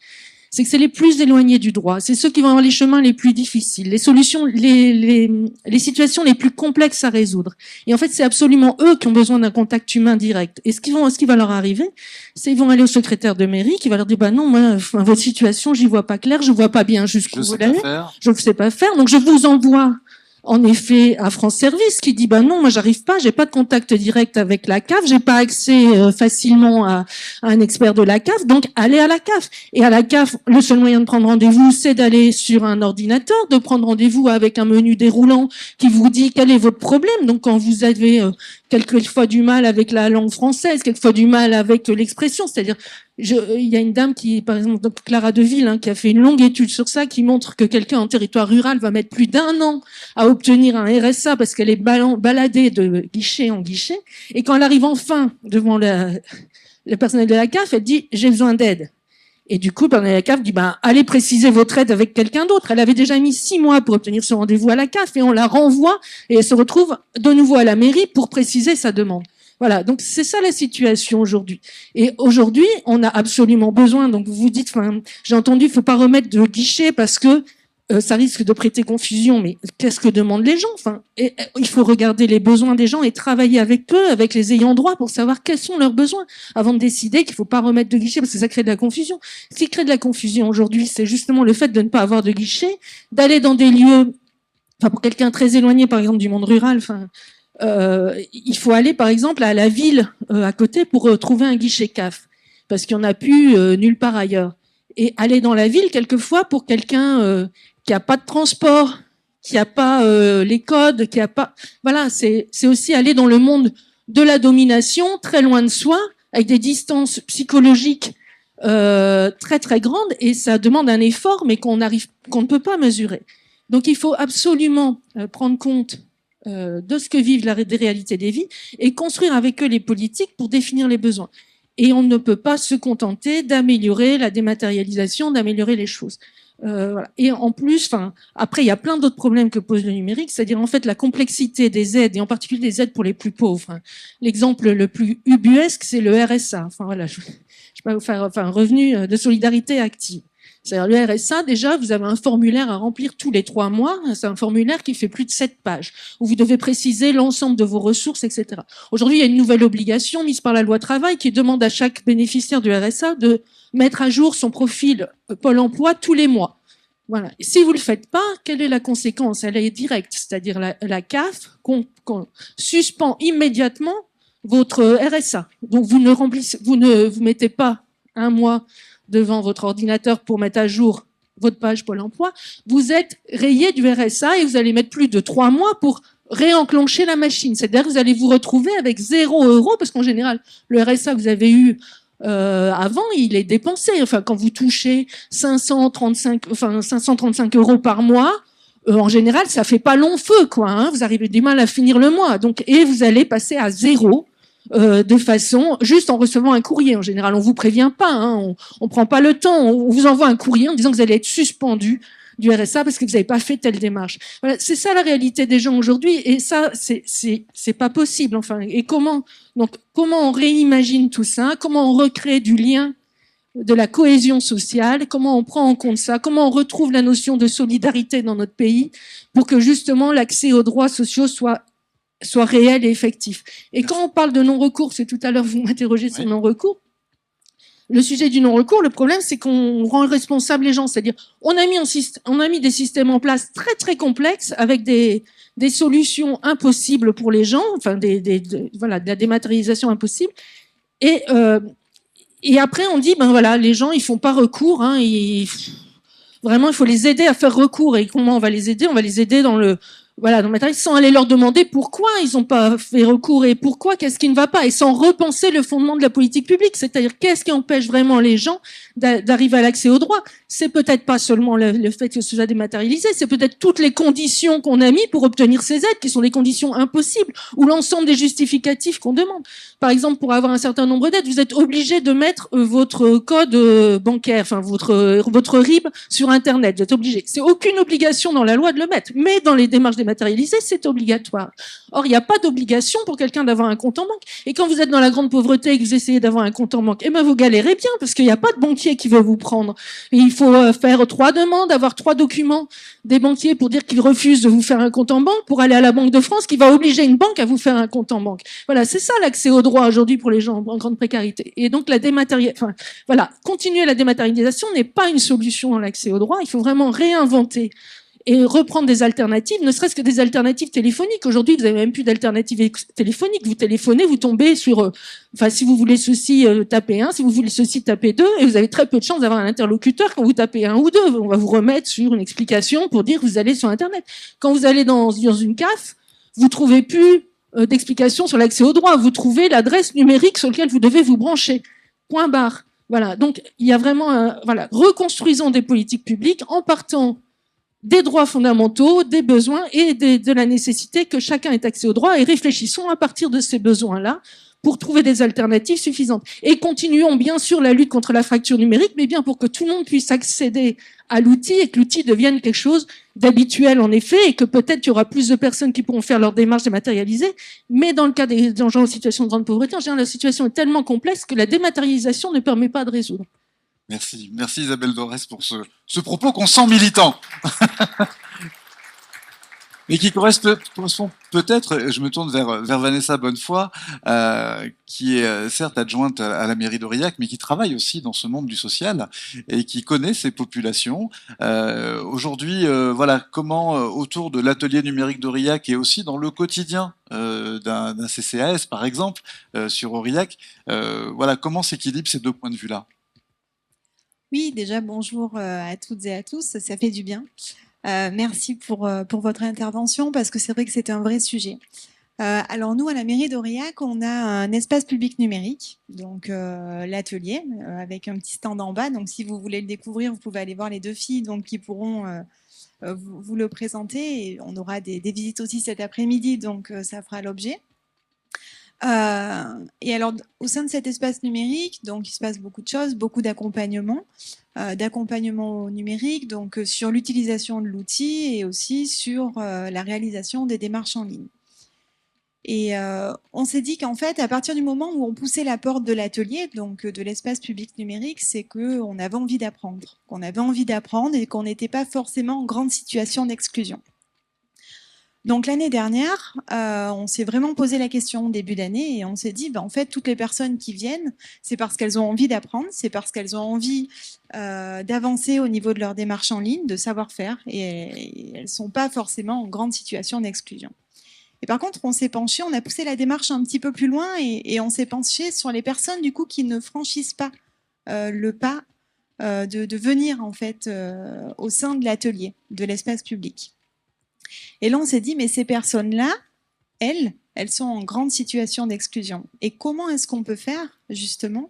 c'est que c'est les plus éloignés du droit, c'est ceux qui vont avoir les chemins les plus difficiles, les solutions, les situations les plus complexes à résoudre. Et en fait, c'est absolument eux qui ont besoin d'un contact humain direct. Et ce qui va leur arriver, c'est ils vont aller au secrétaire de mairie qui va leur dire, bah non, moi, enfin, votre situation, j'y vois pas clair, je vois pas bien jusqu'où vous allez, je ne sais pas faire, donc je vous envoie en effet à France Service qui dit bah non, moi j'arrive pas, j'ai pas de contact direct avec la CAF, j'ai pas accès facilement à un expert de la CAF, donc allez à la CAF. Et à la CAF, le seul moyen de prendre rendez-vous, c'est d'aller sur un ordinateur, de prendre rendez-vous avec un menu déroulant qui vous dit quel est votre problème. Donc quand vous avez quelquefois du mal avec la langue française, quelquefois du mal avec l'expression, c'est-à-dire il y a une dame qui, par exemple, Clara Deville, qui a fait une longue étude sur ça, qui montre que quelqu'un en territoire rural va mettre plus d'1 an à obtenir un RSA parce qu'elle est baladée de guichet en guichet. Et quand elle arrive enfin devant le personnel de la CAF, elle dit « j'ai besoin d'aide ». Et du coup, le personnel de la CAF dit « allez préciser votre aide avec quelqu'un d'autre ». Elle avait déjà mis 6 mois pour obtenir ce rendez-vous à la CAF et on la renvoie et elle se retrouve de nouveau à la mairie pour préciser sa demande. Voilà, donc c'est ça la situation aujourd'hui. Et aujourd'hui, on a absolument besoin, donc vous vous dites, enfin, j'ai entendu, il faut pas remettre de guichet parce que ça risque de prêter confusion, mais qu'est-ce que demandent les gens? Enfin, il faut regarder les besoins des gens et travailler avec eux, avec les ayants droit, pour savoir quels sont leurs besoins, avant de décider qu'il faut pas remettre de guichet parce que ça crée de la confusion. Ce qui crée de la confusion aujourd'hui, c'est justement le fait de ne pas avoir de guichet, d'aller dans des lieux, enfin pour quelqu'un très éloigné, par exemple du monde rural, enfin. Il faut aller par exemple à la ville à côté pour trouver un guichet CAF parce qu'il n'y en a plus nulle part ailleurs. Et aller dans la ville quelquefois pour quelqu'un qui a pas de transport, qui a pas les codes, qui a pas, voilà, c'est aussi aller dans le monde de la domination, très loin de soi, avec des distances psychologiques très très grandes, et ça demande un effort mais qu'on ne peut pas mesurer. Donc il faut absolument prendre compte de ce que vivent des réalités des vies et construire avec eux les politiques pour définir les besoins. Et on ne peut pas se contenter d'améliorer la dématérialisation, d'améliorer les choses. Voilà. Et en plus, après, il y a plein d'autres problèmes que pose le numérique, c'est-à-dire en fait la complexité des aides, et en particulier des aides pour les plus pauvres. L'exemple le plus ubuesque, c'est le RSA. Enfin voilà, je vais pas vous faire un revenu de solidarité active. C'est-à-dire le RSA, déjà, vous avez un formulaire à remplir tous les 3 mois. C'est un formulaire qui fait plus de 7 pages, où vous devez préciser l'ensemble de vos ressources, etc. Aujourd'hui, il y a une nouvelle obligation mise par la loi travail qui demande à chaque bénéficiaire du RSA de mettre à jour son profil Pôle emploi tous les mois. Voilà. Et si vous le faites pas, quelle est la conséquence? Elle est directe, c'est-à-dire la CAF suspend immédiatement votre RSA. Donc vous ne vous mettez pas 1 mois devant votre ordinateur pour mettre à jour votre page Pôle emploi, vous êtes rayé du RSA et vous allez mettre plus de 3 mois pour réenclencher la machine. C'est-à-dire que vous allez vous retrouver avec 0 € parce qu'en général, le RSA que vous avez eu avant, il est dépensé. Enfin, quand vous touchez 535 € par mois, en général, ça fait pas long feu, quoi. Hein, vous arrivez du mal à finir le mois. Donc, et vous allez passer à 0. De façon, juste en recevant un courrier. En général, on vous prévient pas, hein, on prend pas le temps, on vous envoie un courrier en disant que vous allez être suspendu du RSA parce que vous n'avez pas fait telle démarche. Voilà, c'est ça la réalité des gens aujourd'hui, et ça, c'est pas possible. Enfin, et comment on réimagine tout ça? Comment on recrée du lien de la cohésion sociale, comment on prend en compte ça, comment on retrouve la notion de solidarité dans notre pays pour que justement l'accès aux droits sociaux soit réel et effectif. Et quand on parle de non-recours, c'est tout à l'heure vous m'interrogez sur non-recours, le sujet du non-recours, le problème, c'est qu'on rend responsables les gens. C'est-à-dire, on a mis des systèmes en place très, très complexes avec des solutions impossibles pour les gens, enfin, voilà, de la dématérialisation impossible. Et après, on dit, ben voilà, les gens, ils font pas recours, hein, vraiment, il faut les aider à faire recours. Et comment on va les aider? On va les aider dans le matériel, sans aller leur demander pourquoi ils n'ont pas fait recours et pourquoi, qu'est-ce qui ne va pas, et sans repenser le fondement de la politique publique, c'est-à-dire qu'est-ce qui empêche vraiment les gens d'arriver à l'accès aux droits. C'est peut-être pas seulement le fait que ce soit dématérialisé, c'est peut-être toutes les conditions qu'on a mis pour obtenir ces aides, qui sont des conditions impossibles, ou l'ensemble des justificatifs qu'on demande. Par exemple, pour avoir un certain nombre d'aides, vous êtes obligé de mettre votre code bancaire, enfin votre RIB sur Internet. Vous êtes obligé. C'est aucune obligation dans la loi de le mettre, mais dans les démarches dématérialisées, c'est obligatoire. Or, il n'y a pas d'obligation pour quelqu'un d'avoir un compte en banque. Et quand vous êtes dans la grande pauvreté et que vous essayez d'avoir un compte en banque, eh ben vous galérez bien parce qu'il n'y a pas de banquier qui veut vous prendre. Et il faut faire 3 demandes, avoir 3 documents des banquiers pour dire qu'ils refusent de vous faire un compte en banque, pour aller à la Banque de France qui va obliger une banque à vous faire un compte en banque. Voilà, c'est ça l'accès aux droits aujourd'hui pour les gens en grande précarité. Et donc continuer la dématérialisation n'est pas une solution dans l'accès aux droits. Il faut vraiment réinventer et reprendre des alternatives, ne serait-ce que des alternatives téléphoniques. Aujourd'hui, vous n'avez même plus d'alternatives téléphoniques. Vous téléphonez, vous tombez sur, si vous voulez ceci, tapez 1, si vous voulez ceci, tapez 2, et vous avez très peu de chances d'avoir un interlocuteur quand vous tapez 1 ou 2. On va vous remettre sur une explication pour dire que vous allez sur Internet. Quand vous allez dans une CAF, vous trouvez plus d'explication sur l'accès aux droits. Vous trouvez l'adresse numérique sur laquelle vous devez vous brancher. Point barre. Voilà. Donc, il y a vraiment, reconstruisons des politiques publiques en partant des droits fondamentaux, des besoins et de la nécessité que chacun ait accès aux droits, et réfléchissons à partir de ces besoins-là pour trouver des alternatives suffisantes. Et continuons bien sûr la lutte contre la fracture numérique, mais bien pour que tout le monde puisse accéder à l'outil et que l'outil devienne quelque chose d'habituel en effet, et que peut-être il y aura plus de personnes qui pourront faire leur démarche dématérialisée, mais dans le cas des gens en situation de grande pauvreté, en général la situation est tellement complexe que la dématérialisation ne permet pas de résoudre. Merci Isabelle Dorès pour ce propos qu'on sent militant. Mais qui correspond peut-être, je me tourne vers Vanessa Bonnefoy, qui est certes adjointe à la mairie d'Aurillac, mais qui travaille aussi dans ce monde du social et qui connaît ces populations. Aujourd'hui, comment autour de l'atelier numérique d'Aurillac et aussi dans le quotidien d'un CCAS, par exemple, sur Aurillac, comment s'équilibrent ces deux points de vue-là? Oui, déjà bonjour à toutes et à tous, ça fait du bien. Merci pour votre intervention parce que c'est vrai que c'est un vrai sujet. Alors nous, à la mairie d'Aurillac, on a un espace public numérique, donc l'atelier, avec un petit stand en bas. Donc si vous voulez le découvrir, vous pouvez aller voir les 2 filles qui pourront vous le présenter. Et on aura des visites aussi cet après-midi, donc ça fera l'objet. Et alors, au sein de cet espace numérique, donc il se passe beaucoup de choses, beaucoup d'accompagnement au numérique, donc sur l'utilisation de l'outil et aussi sur la réalisation des démarches en ligne. Et on s'est dit qu'en fait, à partir du moment où on poussait la porte de l'atelier, donc de l'espace public numérique, c'est qu'on avait envie d'apprendre, et qu'on n'était pas forcément en grande situation d'exclusion. Donc l'année dernière, on s'est vraiment posé la question au début d'année et on s'est dit, en fait, toutes les personnes qui viennent, c'est parce qu'elles ont envie d'apprendre, c'est parce qu'elles ont envie d'avancer au niveau de leur démarche en ligne, de savoir faire, et elles ne sont pas forcément en grande situation d'exclusion. Et par contre, on s'est penché, on a poussé la démarche un petit peu plus loin et on s'est penché sur les personnes du coup qui ne franchissent pas le pas de venir en fait au sein de l'atelier, de l'espace public. Et là, on s'est dit, mais ces personnes-là, elles sont en grande situation d'exclusion. Et comment est-ce qu'on peut faire, justement,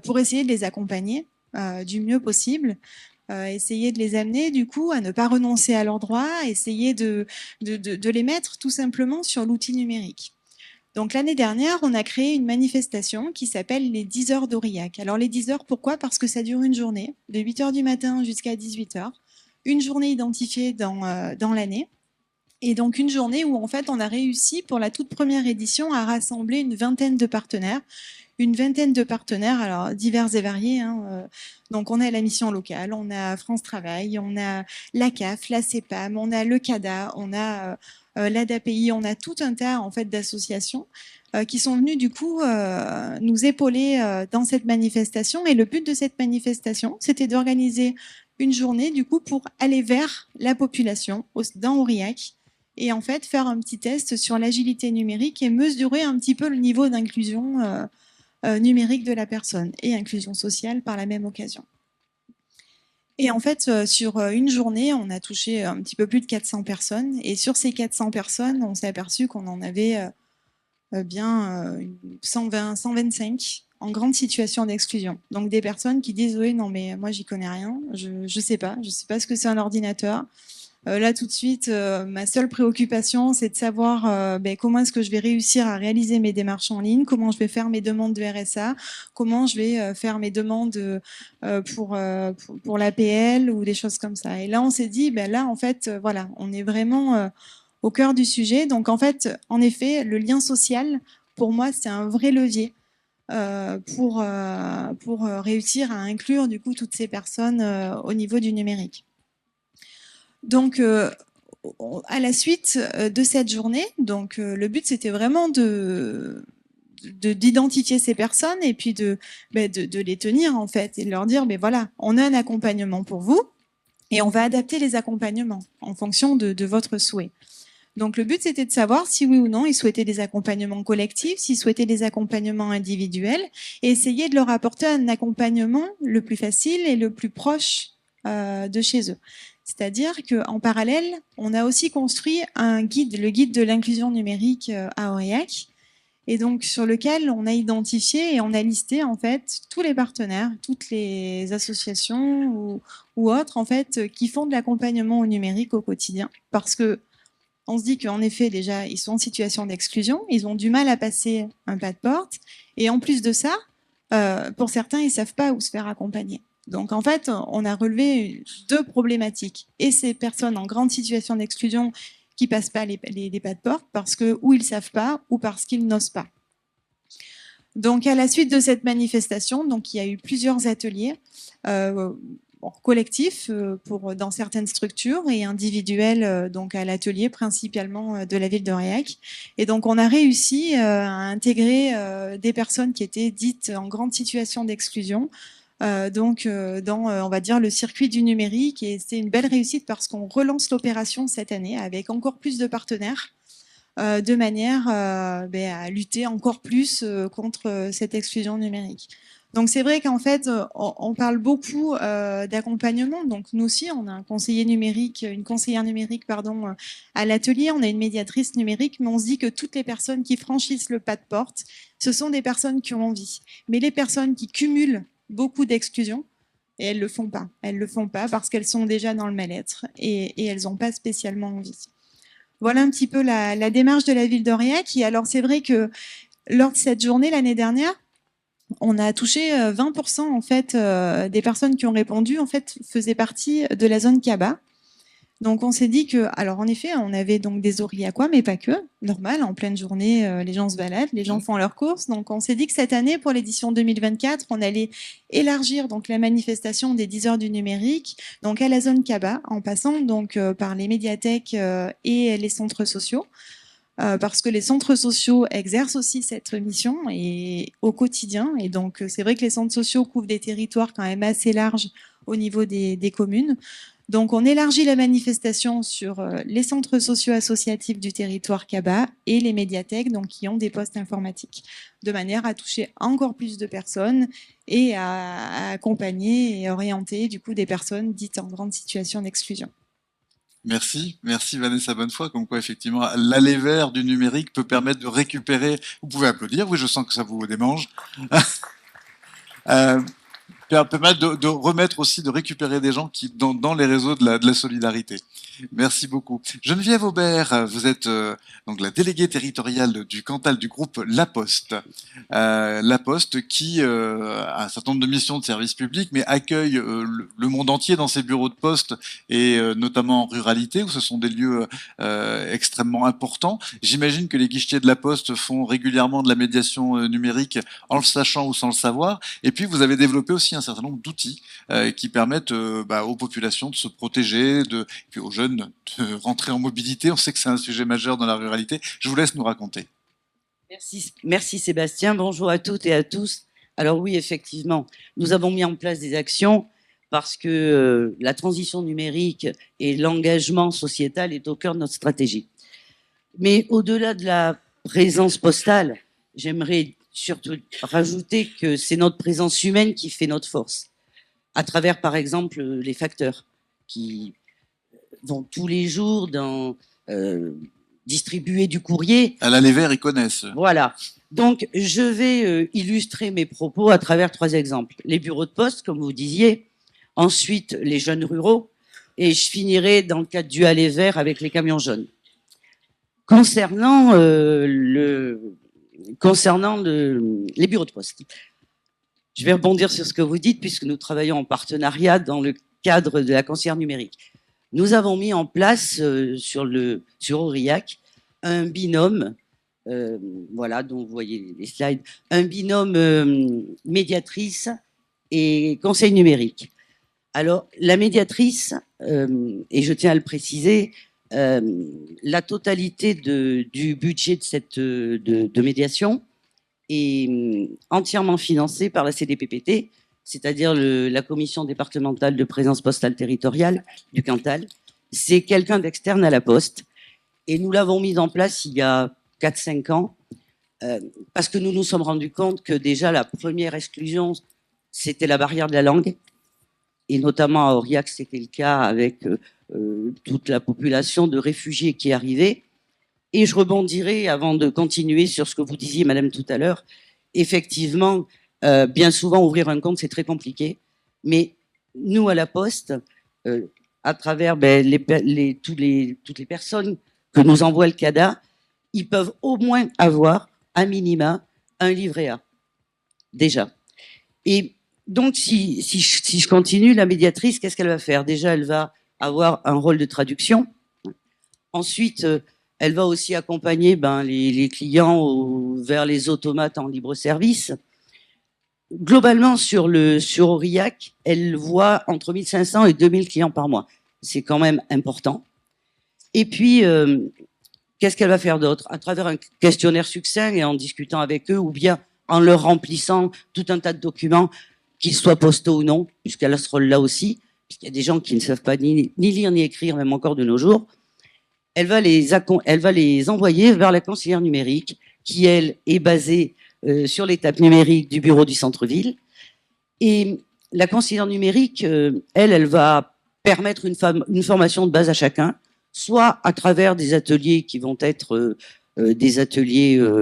pour essayer de les accompagner du mieux possible, essayer de les amener, du coup, à ne pas renoncer à leurs droits, essayer de les mettre tout simplement sur l'outil numérique. Donc, l'année dernière, on a créé une manifestation qui s'appelle les 10 heures d'Aurillac. Alors, les 10 heures, pourquoi? Parce que ça dure une journée, de 8 heures du matin jusqu'à 18 heures. Une journée identifiée dans l'année. Et donc une journée où en fait on a réussi pour la toute première édition à rassembler une vingtaine de partenaires, une vingtaine de partenaires, alors divers et variés. Donc on a la mission locale, on a France Travail, on a la CAF, la CEPAM, on a le CADA, on a l'ADAPI, on a tout un tas en fait d'associations qui sont venus du coup nous épauler dans cette manifestation. Et le but de cette manifestation, c'était d'organiser une journée du coup pour aller vers la population dans Aurillac et en fait faire un petit test sur l'agilité numérique et mesurer un petit peu le niveau d'inclusion numérique de la personne et inclusion sociale par la même occasion. Et en fait, sur une journée, on a touché un petit peu plus de 400 personnes. Et sur ces 400 personnes, on s'est aperçu qu'on en avait bien 120, 125 en grande situation d'exclusion. Donc des personnes qui disent oui, non mais moi j'y connais rien, je sais pas ce que c'est un ordinateur. Là tout de suite, ma seule préoccupation c'est de savoir comment est-ce que je vais réussir à réaliser mes démarches en ligne, comment je vais faire mes demandes de RSA, comment je vais faire mes demandes pour l'APL ou des choses comme ça. Et là on s'est dit là en fait voilà, on est vraiment au cœur du sujet. Donc en fait, en effet, le lien social, pour moi, c'est un vrai levier pour réussir à inclure du coup toutes ces personnes au niveau du numérique. Donc à la suite de cette journée, donc le but c'était vraiment d'identifier ces personnes et puis de les tenir en fait et de leur dire voilà, on a un accompagnement pour vous et on va adapter les accompagnements en fonction de votre souhait. Donc le but, c'était de savoir si oui ou non ils souhaitaient des accompagnements collectifs, s'ils souhaitaient des accompagnements individuels, et essayer de leur apporter un accompagnement le plus facile et le plus proche de chez eux. C'est-à-dire qu'en parallèle, on a aussi construit un guide, le guide de l'inclusion numérique à Aurillac, et donc sur lequel on a identifié et on a listé en fait tous les partenaires, toutes les associations ou autres en fait qui font de l'accompagnement au numérique au quotidien, parce que on se dit qu'en effet, déjà, ils sont en situation d'exclusion, ils ont du mal à passer un pas de porte, et en plus de ça, pour certains, ils ne savent pas où se faire accompagner. Donc en fait, on a relevé deux problématiques. Et ces personnes en grande situation d'exclusion qui passent pas les pas de porte parce que ou ils savent pas ou parce qu'ils n'osent pas. Donc à la suite de cette manifestation, donc il y a eu plusieurs ateliers collectifs dans certaines structures et individuels donc à l'atelier principalement de la ville d'Aurillac. Et donc on a réussi à intégrer des personnes qui étaient dites en grande situation d'exclusion dans on va dire le circuit du numérique, et c'est une belle réussite parce qu'on relance l'opération cette année avec encore plus de partenaires de manière à lutter encore plus contre cette exclusion numérique. Donc c'est vrai qu'en fait, on parle beaucoup d'accompagnement. Donc nous aussi, on a un conseiller numérique, une conseillère numérique, pardon, à l'atelier. On a une médiatrice numérique, mais on se dit que toutes les personnes qui franchissent le pas de porte, ce sont des personnes qui ont envie. Mais les personnes qui cumulent beaucoup d'exclusion, et elles le font pas. Elles le font pas parce qu'elles sont déjà dans le mal-être et elles n'ont pas spécialement envie. Voilà un petit peu la démarche de la ville d'Aurillac. Et alors c'est vrai que lors de cette journée l'année dernière, on a touché 20% en fait des personnes qui ont répondu en fait faisaient partie de la zone CABA. Donc on s'est dit que, alors en effet, on avait donc des Aurillacois, mais pas que, normal, en pleine journée, les gens se baladent, les gens font leurs courses. Donc on s'est dit que cette année, pour l'édition 2024, on allait élargir donc la manifestation des 10 heures du numérique, donc à la zone CABA, en passant donc par les médiathèques et les centres sociaux. Parce que les centres sociaux exercent aussi cette mission et au quotidien. Et donc, c'est vrai que les centres sociaux couvrent des territoires quand même assez larges au niveau des communes. Donc, on élargit la manifestation sur les centres sociaux associatifs du territoire CABA et les médiathèques, donc qui ont des postes informatiques, de manière à toucher encore plus de personnes et à accompagner et orienter du coup des personnes dites en grande situation d'exclusion. Merci Vanessa Bonnefoy, comme quoi effectivement l'aller vers du numérique peut permettre de récupérer. Vous pouvez applaudir, oui, je sens que ça vous démange. permettre de remettre aussi, de récupérer des gens qui dans les réseaux de la solidarité. Merci beaucoup. Geneviève Aubert, vous êtes donc la déléguée territoriale du Cantal du groupe La Poste. La Poste qui a un certain nombre de missions de service public, mais accueille le monde entier dans ses bureaux de poste, et notamment en ruralité, où ce sont des lieux extrêmement importants. J'imagine que les guichetiers de La Poste font régulièrement de la médiation numérique en le sachant ou sans le savoir. Et puis, vous avez développé aussi un certain nombre d'outils qui permettent aux populations de se protéger, et puis aux jeunes de rentrer en mobilité. On sait que c'est un sujet majeur dans la ruralité. Je vous laisse nous raconter. Merci Sébastien. Bonjour à toutes et à tous. Alors oui, effectivement, nous avons mis en place des actions parce que la transition numérique et l'engagement sociétal est au cœur de notre stratégie. Mais au-delà de la présence postale, j'aimerais surtout rajouter que c'est notre présence humaine qui fait notre force, à travers par exemple les facteurs qui vont tous les jours distribuer du courrier. À la Les Verts, ils connaissent. Voilà. Donc, je vais illustrer mes propos à travers 3 exemples. Les bureaux de poste, comme vous disiez, ensuite les jeunes ruraux, et je finirai dans le cadre du Aller Vert avec les camions jaunes. Concernant les bureaux de poste, je vais rebondir sur ce que vous dites, puisque nous travaillons en partenariat dans le cadre de la conseillère numérique. Nous avons mis en place sur Aurillac un binôme, voilà, dont vous voyez les slides, un binôme médiatrice et conseil numérique. Alors, la médiatrice, et je tiens à le préciser, la totalité du budget de médiation est entièrement financée par la CDPPT, c'est-à-dire la commission départementale de présence postale territoriale du Cantal. C'est quelqu'un d'externe à la Poste. Et nous l'avons mis en place il y a 4-5 ans, parce que nous nous sommes rendus compte que déjà la première exclusion, c'était la barrière de la langue. Et notamment à Aurillac, c'était le cas avec toute la population de réfugiés qui arrivait. Et je rebondirai avant de continuer sur ce que vous disiez, madame, tout à l'heure. Effectivement, bien souvent, ouvrir un compte, c'est très compliqué. Mais nous, à la Poste, à travers toutes les personnes que nous envoie le CADA, ils peuvent au moins avoir, à minima, un livret A. Déjà. Et donc, si je continue, la médiatrice, qu'est-ce qu'elle va faire? Déjà, elle va avoir un rôle de traduction. Ensuite, elle va aussi accompagner les clients vers les automates en libre service. Globalement, sur Aurillac, elle voit entre 1500 et 2000 clients par mois. C'est quand même important. Et puis, qu'est-ce qu'elle va faire d'autre? À travers un questionnaire succinct et en discutant avec eux, ou bien en leur remplissant tout un tas de documents, qu'ils soient postaux ou non, puisqu'elle a ce rôle-là aussi, puisqu'il y a des gens qui ne savent pas ni lire ni écrire, même encore de nos jours. Elle va les envoyer vers la conseillère numérique, qui, elle, est basée sur l'étape numérique du bureau du centre-ville. Et la conseillère numérique, elle va permettre une formation de base à chacun, soit à travers des ateliers qui vont être des ateliers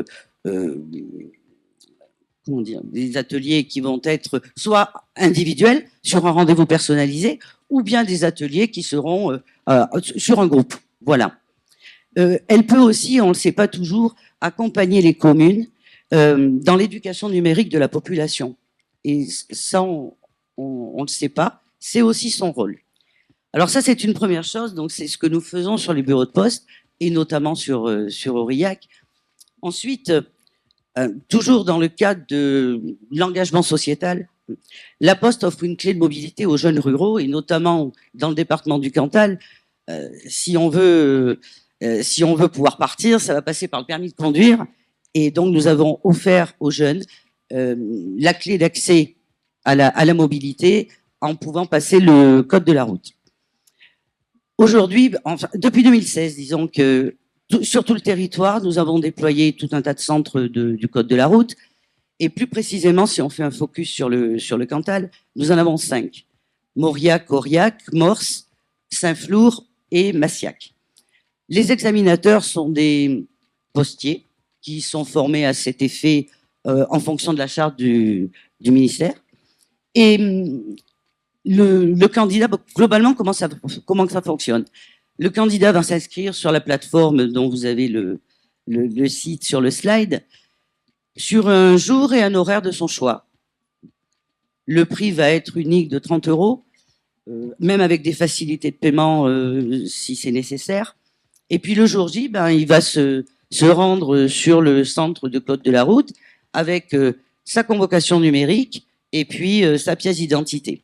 qui vont être soit individuels, sur un rendez-vous personnalisé, ou bien des ateliers qui seront sur un groupe. Voilà. Elle peut aussi, on ne le sait pas toujours, accompagner les communes dans l'éducation numérique de la population. Et ça, on ne le sait pas, c'est aussi son rôle. Alors ça, c'est une première chose, donc c'est ce que nous faisons sur les bureaux de poste, et notamment sur Aurillac. Ensuite, toujours dans le cadre de l'engagement sociétal, la Poste offre une clé de mobilité aux jeunes ruraux, et notamment dans le département du Cantal. Si on veut pouvoir partir, ça va passer par le permis de conduire. Et donc, nous avons offert aux jeunes la clé d'accès à la mobilité en pouvant passer le code de la route. Aujourd'hui, enfin, depuis 2016, disons que sur tout le territoire, nous avons déployé tout un tas de centres du code de la route. Et plus précisément, si on fait un focus sur le Cantal, nous en avons 5. Mauriac, Aurillac, Morse, Saint-Flour et Massiac. Les examinateurs sont des postiers qui sont formés à cet effet en fonction de la charte du ministère. Et le candidat, globalement, comment ça fonctionne? Le candidat va s'inscrire sur la plateforme dont vous avez le site sur le slide, sur un jour et un horaire de son choix. Le prix va être unique de 30 €, même avec des facilités de paiement si c'est nécessaire. Et puis le jour J, il va se rendre sur le centre de Côte de la Route avec sa convocation numérique et puis sa pièce d'identité.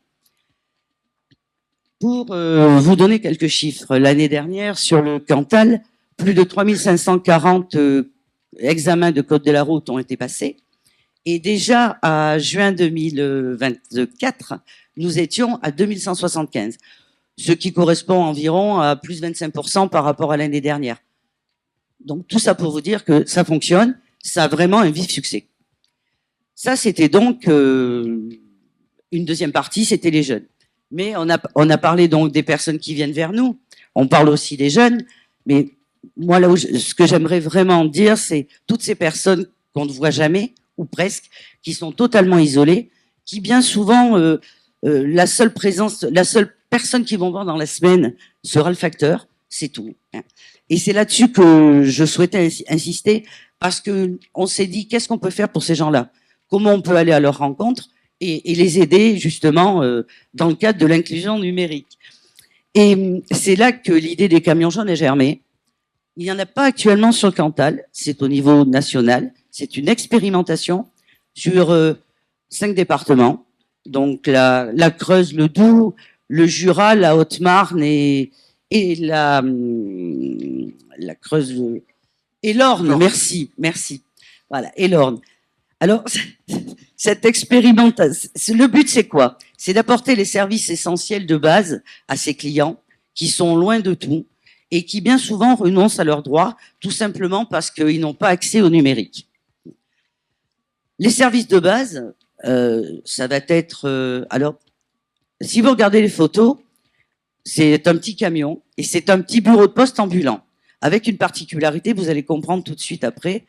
Pour vous donner quelques chiffres, l'année dernière, sur le Cantal, plus de 3540 examens de Côte de la Route ont été passés. Et déjà, à juin 2024, nous étions à 2175, ce qui correspond environ à plus 25% par rapport à l'année dernière. Donc, tout ça pour vous dire que ça fonctionne, ça a vraiment un vif succès. Ça, c'était donc une deuxième partie, c'était les jeunes. Mais on a parlé donc des personnes qui viennent vers nous, on parle aussi des jeunes, mais moi, là où ce que j'aimerais vraiment dire, c'est toutes ces personnes qu'on ne voit jamais, ou presque, qui sont totalement isolées, qui bien souvent, la seule personne qu'ils vont voir dans la semaine sera le facteur, c'est tout. Et c'est là-dessus que je souhaitais insister, parce que on s'est dit, qu'est-ce qu'on peut faire pour ces gens-là? Comment on peut aller à leur rencontre et les aider, justement, dans le cadre de l'inclusion numérique? Et c'est là que l'idée des camions jaunes a germé. Il n'y en a pas actuellement sur le Cantal, c'est au niveau national. C'est une expérimentation sur 5 départements, donc la Creuse, le Doubs, le Jura, la Haute-Marne et la Creuse et l'Orne. Merci. Voilà, et l'Orne. Alors, cette expérimentation, le but c'est quoi? C'est d'apporter les services essentiels de base à ces clients qui sont loin de tout et qui bien souvent renoncent à leurs droits, tout simplement parce qu'ils n'ont pas accès au numérique. Les services de base, ça va être... alors, si vous regardez les photos, c'est un petit camion et c'est un petit bureau de poste ambulant, avec une particularité, vous allez comprendre tout de suite après.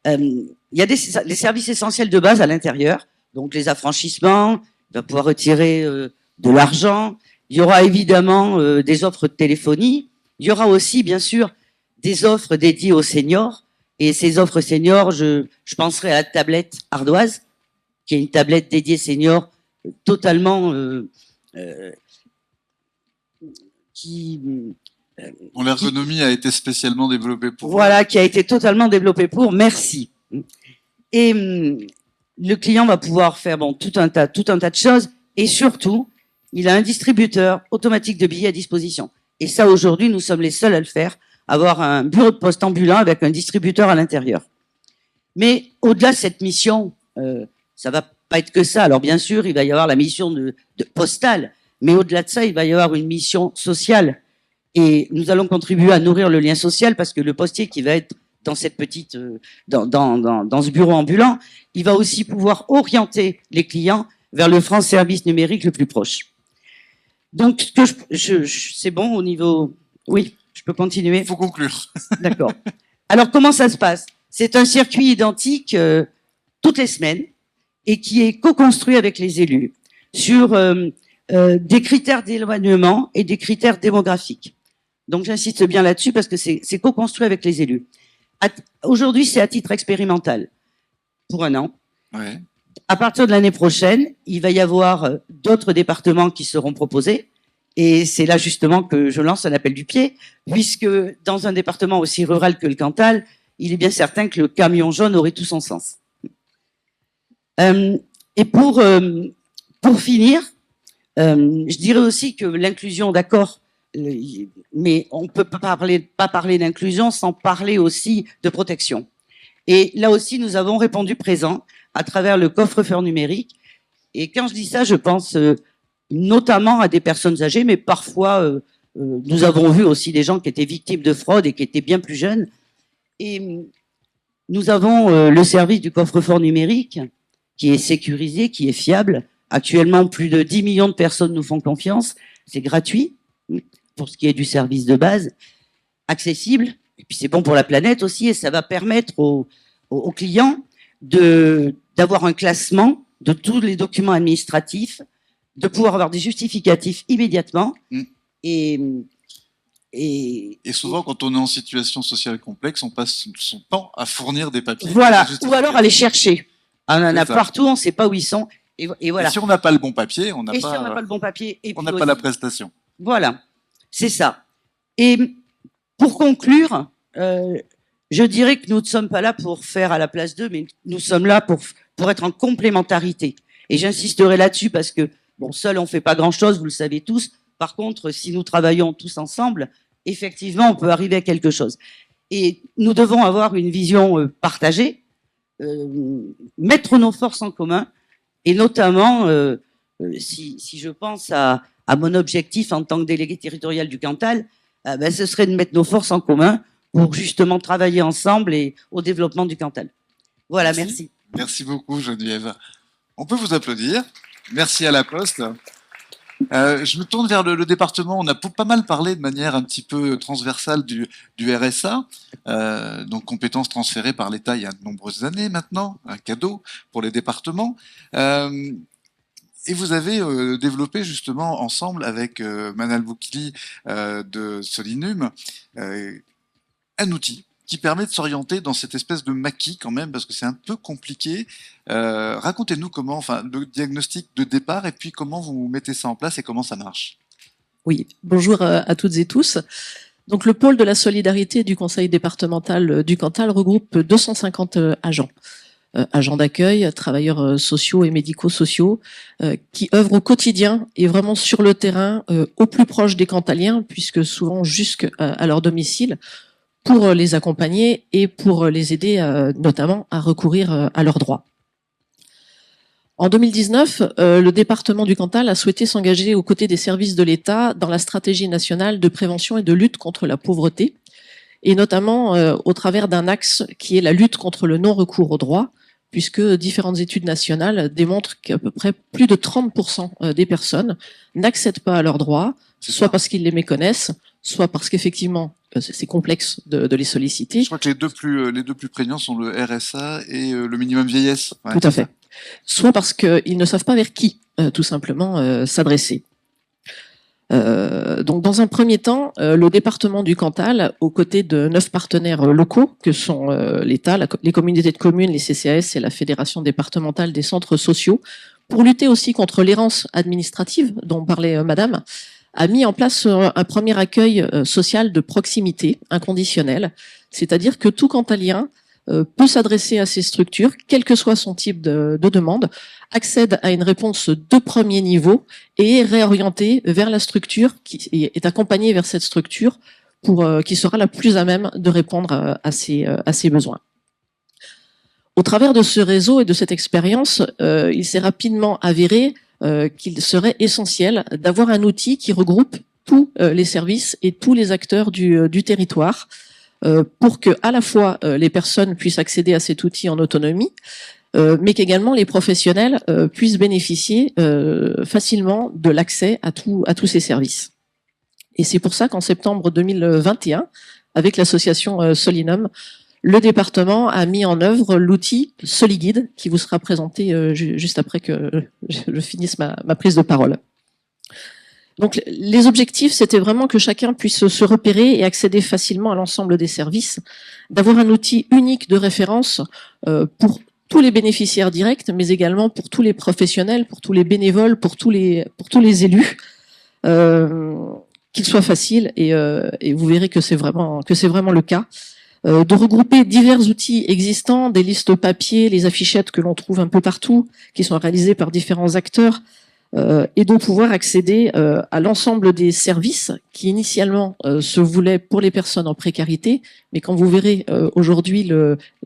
Il y a les services essentiels de base à l'intérieur, donc les affranchissements, il va pouvoir retirer de l'argent, il y aura évidemment des offres de téléphonie, il y aura aussi, bien sûr, des offres dédiées aux seniors. Et ces offres seniors, je penserai à la tablette ardoise, qui est une tablette dédiée senior totalement dont l'ergonomie a été spécialement développée pour. Voilà, qui a été totalement développée pour. Merci. Et le client va pouvoir faire tout un tas de choses. Et surtout, il a un distributeur automatique de billets à disposition. Et ça, aujourd'hui, nous sommes les seuls à le faire, avoir un bureau de poste ambulant avec un distributeur à l'intérieur. Mais au-delà de cette mission, ça va pas être que ça. Alors bien sûr, il va y avoir la mission de postale, mais au-delà de ça, il va y avoir une mission sociale. Et nous allons contribuer à nourrir le lien social parce que le postier qui va être dans cette petite, dans ce bureau ambulant, il va aussi pouvoir orienter les clients vers le France Service numérique le plus proche. Donc, c'est bon au niveau... Oui, je peux continuer. Il faut conclure. D'accord. Alors, comment ça se passe? C'est un circuit identique toutes les semaines et qui est co-construit avec les élus sur des critères d'éloignement et des critères démographiques. Donc, j'insiste bien là-dessus parce que c'est co-construit avec les élus. Aujourd'hui, c'est à titre expérimental pour 1 an. Ouais. À partir de l'année prochaine, il va y avoir d'autres départements qui seront proposés. Et c'est là justement que je lance un appel du pied, puisque dans un département aussi rural que le Cantal, il est bien certain que le camion jaune aurait tout son sens. Et pour finir, je dirais aussi que l'inclusion, d'accord, mais on ne peut pas parler d'inclusion sans parler aussi de protection. Et là aussi, nous avons répondu présent à travers le coffre-fort numérique. Et quand je dis ça, je pense notamment à des personnes âgées, mais parfois, nous avons vu aussi des gens qui étaient victimes de fraude et qui étaient bien plus jeunes. Et nous avons le service du coffre-fort numérique qui est sécurisé, qui est fiable. Actuellement, plus de 10 millions de personnes nous font confiance. C'est gratuit pour ce qui est du service de base, accessible. Et puis c'est bon pour la planète aussi, et ça va permettre aux clients d'avoir un classement de tous les documents administratifs, de pouvoir avoir des justificatifs immédiatement. Et souvent, quand on est en situation sociale complexe, on passe son temps à fournir des papiers. Voilà, ou alors à les chercher. On en a ça. partout, on ne sait pas où ils sont. Et voilà. Et si on n'a pas le bon papier, on n'a si on n'a pas le bon papier, on n'a pas la prestation. Voilà, c'est ça. Et pour conclure, je dirais que nous ne sommes pas là pour faire à la place d'eux, mais nous sommes là pour être en complémentarité. Et j'insisterai là-dessus parce que, bon, seul on ne fait pas grand-chose, vous le savez tous. Par contre, si nous travaillons tous ensemble, effectivement, on peut arriver à quelque chose. Et nous devons avoir une vision partagée, mettre nos forces en commun, et notamment, si je pense à mon objectif en tant que délégué territorial du Cantal, ce serait de mettre nos forces en commun pour justement travailler ensemble et au développement du Cantal. Voilà, merci. Merci beaucoup, Geneviève. On peut vous applaudir. Merci à la Poste. Je me tourne vers le département. On a pas mal parlé de manière un petit peu transversale du RSA, donc compétences transférées par l'État il y a de nombreuses années maintenant, un cadeau pour les départements. Et vous avez développé justement ensemble avec Manal Boukili de Solinum un outil qui permet de s'orienter dans cette espèce de maquis quand même, parce que c'est un peu compliqué. Racontez-nous comment, enfin, le diagnostic de départ et puis comment vous mettez ça en place et comment ça marche. Oui, bonjour à toutes et tous. Donc le pôle de la solidarité du conseil départemental du Cantal regroupe 250 agents. Agents d'accueil, travailleurs sociaux et médico-sociaux, qui œuvrent au quotidien et vraiment sur le terrain, au plus proche des Cantaliens, puisque souvent jusqu'à leur domicile, pour les accompagner et pour les aider notamment à recourir à leurs droits. En 2019, le département du Cantal a souhaité s'engager aux côtés des services de l'État dans la stratégie nationale de prévention et de lutte contre la pauvreté, et notamment au travers d'un axe qui est la lutte contre le non-recours aux droits, puisque différentes études nationales démontrent qu'à peu près plus de 30% des personnes n'accèdent pas à leurs droits, soit parce qu'ils les méconnaissent, soit parce qu'effectivement c'est complexe de les solliciter. Je crois que les deux plus prégnants sont le RSA et le minimum vieillesse. Ouais, tout à fait. Soit parce qu'ils ne savent pas vers qui, tout simplement, s'adresser. Donc, dans un premier temps, le département du Cantal, aux côtés de 9 partenaires locaux, que sont l'État, les communautés de communes, les CCAS et la Fédération départementale des centres sociaux, pour lutter aussi contre l'errance administrative dont parlait Madame, a mis en place un premier accueil social de proximité inconditionnel, c'est-à-dire que tout Cantalien peut s'adresser à ces structures, quel que soit son type de demande, accède à une réponse de premier niveau et est réorienté vers la structure, qui est accompagné vers cette structure qui sera la plus à même de répondre à ses besoins. Au travers de ce réseau et de cette expérience, il s'est rapidement avéré qu'il serait essentiel d'avoir un outil qui regroupe tous les services et tous les acteurs du territoire pour que à la fois les personnes puissent accéder à cet outil en autonomie, mais qu'également les professionnels puissent bénéficier facilement de l'accès à tous ces services. Et c'est pour ça qu'en septembre 2021, avec l'association Solinum, le département a mis en œuvre l'outil SoliGuide qui vous sera présenté juste après que je finisse ma prise de parole. Donc les objectifs, c'était vraiment que chacun puisse se repérer et accéder facilement à l'ensemble des services, d'avoir un outil unique de référence pour tous les bénéficiaires directs, mais également pour tous les professionnels, pour tous les bénévoles, pour tous les élus, qu'il soit facile et vous verrez que c'est vraiment le cas. De regrouper divers outils existants, des listes papier, les affichettes que l'on trouve un peu partout, qui sont réalisées par différents acteurs, et de pouvoir accéder à l'ensemble des services qui initialement se voulaient pour les personnes en précarité, mais quand vous verrez aujourd'hui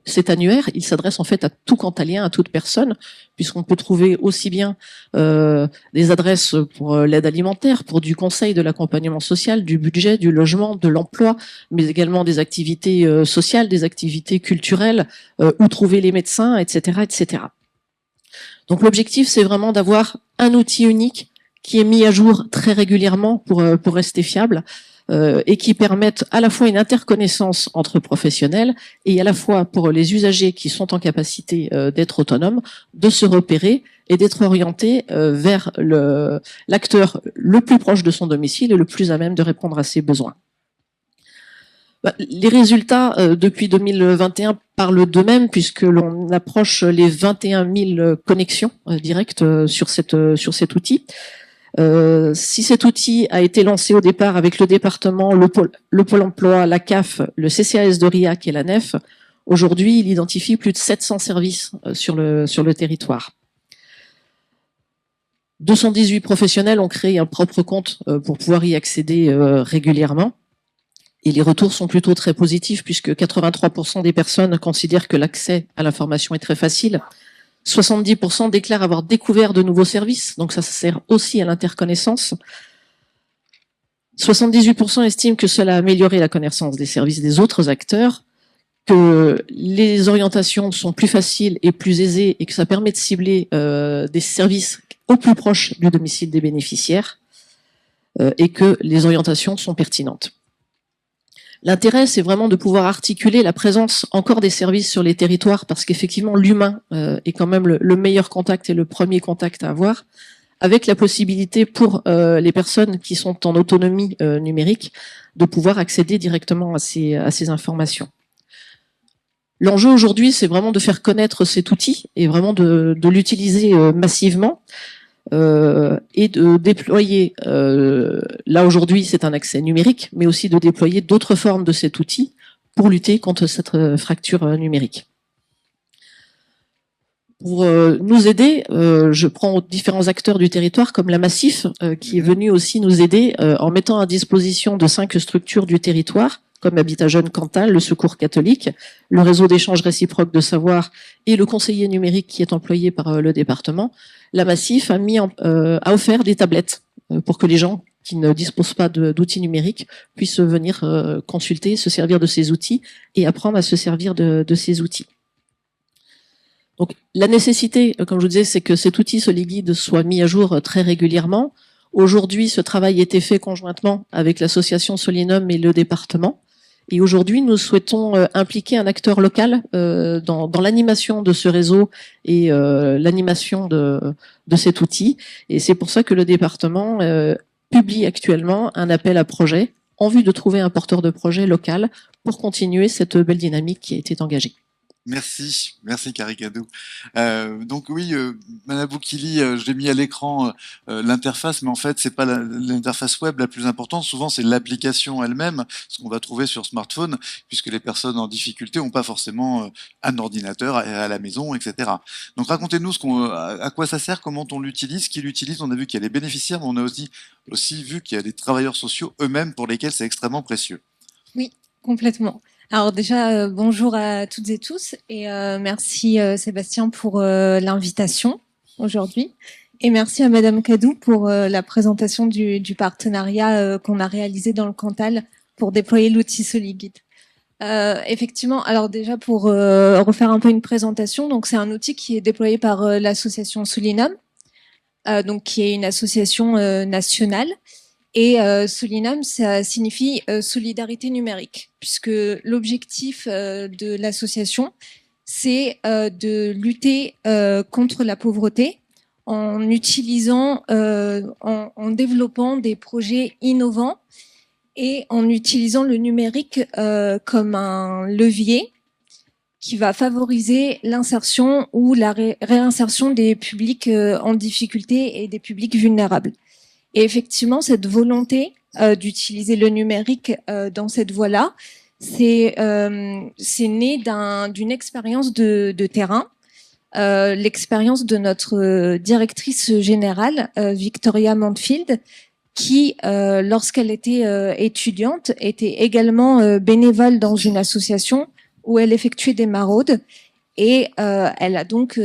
cet annuaire, il s'adresse en fait à tout Cantalien, à toute personne, puisqu'on peut trouver aussi bien des adresses pour l'aide alimentaire, pour du conseil de l'accompagnement social, du budget, du logement, de l'emploi, mais également des activités sociales, des activités culturelles, où trouver les médecins, etc., etc. Donc l'objectif, c'est vraiment d'avoir un outil unique qui est mis à jour très régulièrement pour rester fiable, et qui permettent à la fois une interconnaissance entre professionnels et à la fois pour les usagers qui sont en capacité d'être autonomes, de se repérer et d'être orientés vers l'acteur le plus proche de son domicile et le plus à même de répondre à ses besoins. Les résultats depuis 2021 parlent d'eux-mêmes puisque l'on approche les 21 000 connexions directes sur cet outil. Si cet outil a été lancé au départ avec le département, le pôle emploi, la CAF, le CCAS d'Aurillac et la NEF, aujourd'hui il identifie plus de 700 services sur le territoire. 218 professionnels ont créé un propre compte pour pouvoir y accéder régulièrement. Et les retours sont plutôt très positifs puisque 83% des personnes considèrent que l'accès à l'information est très facile. 70% déclarent avoir découvert de nouveaux services, donc ça sert aussi à l'interconnaissance. 78% estiment que cela a amélioré la connaissance des services des autres acteurs, que les orientations sont plus faciles et plus aisées et que ça permet de cibler des services au plus proche du domicile des bénéficiaires et que les orientations sont pertinentes. L'intérêt, c'est vraiment de pouvoir articuler la présence encore des services sur les territoires parce qu'effectivement, l'humain est quand même le meilleur contact et le premier contact à avoir, avec la possibilité pour les personnes qui sont en autonomie numérique de pouvoir accéder directement à ces informations. L'enjeu aujourd'hui, c'est vraiment de faire connaître cet outil et vraiment de l'utiliser massivement. Et de déployer, là aujourd'hui c'est un accès numérique, mais aussi de déployer d'autres formes de cet outil pour lutter contre cette fracture numérique. Pour nous aider, je prends différents acteurs du territoire comme la Massif, qui est venue aussi nous aider en mettant à disposition de 5 structures du territoire, comme Habitat Jeune Cantal, le Secours catholique, le réseau d'échange réciproque de savoir et le conseiller numérique qui est employé par le département. La Massif a offert des tablettes pour que les gens qui ne disposent pas d'outils numériques puissent venir consulter, se servir de ces outils et apprendre à se servir de ces outils. Donc, la nécessité, comme je vous disais, c'est que cet outil Soliguide soit mis à jour très régulièrement. Aujourd'hui, ce travail a été fait conjointement avec l'association Solinum et le département. Et aujourd'hui, nous souhaitons impliquer un acteur local dans l'animation de ce réseau et l'animation de cet outil. Et c'est pour ça que le département publie actuellement un appel à projet en vue de trouver un porteur de projet local pour continuer cette belle dynamique qui a été engagée. Merci Karikadou. Donc oui, Madame Boukili, je l'ai mis à l'écran l'interface, mais en fait c'est pas l'interface web la plus importante. Souvent c'est l'application elle-même, ce qu'on va trouver sur smartphone, puisque les personnes en difficulté n'ont pas forcément un ordinateur à la maison, etc. Donc racontez-nous à quoi ça sert, comment on l'utilise, qui l'utilise. On a vu qu'il y a les bénéficiaires, mais on a aussi vu qu'il y a des travailleurs sociaux eux-mêmes pour lesquels c'est extrêmement précieux. Oui, complètement. Alors déjà, bonjour à toutes et tous et merci Sébastien pour l'invitation aujourd'hui et merci à Madame Cadou pour la présentation du partenariat qu'on a réalisé dans le Cantal pour déployer l'outil Soliguide. Effectivement, alors déjà pour refaire un peu une présentation, donc c'est un outil qui est déployé par l'association Solinum, donc qui est une association nationale. Et Solinum, ça signifie solidarité numérique, puisque l'objectif de l'association, c'est de lutter contre la pauvreté en utilisant, en développant des projets innovants et en utilisant le numérique comme un levier qui va favoriser l'insertion ou la réinsertion des publics en difficulté et des publics vulnérables. Et effectivement, cette volonté d'utiliser le numérique dans cette voie-là, c'est né d'une expérience de terrain, l'expérience de notre directrice générale, Victoria Montfield, qui, lorsqu'elle était étudiante, était également bénévole dans une association où elle effectuait des maraudes. Et elle est donc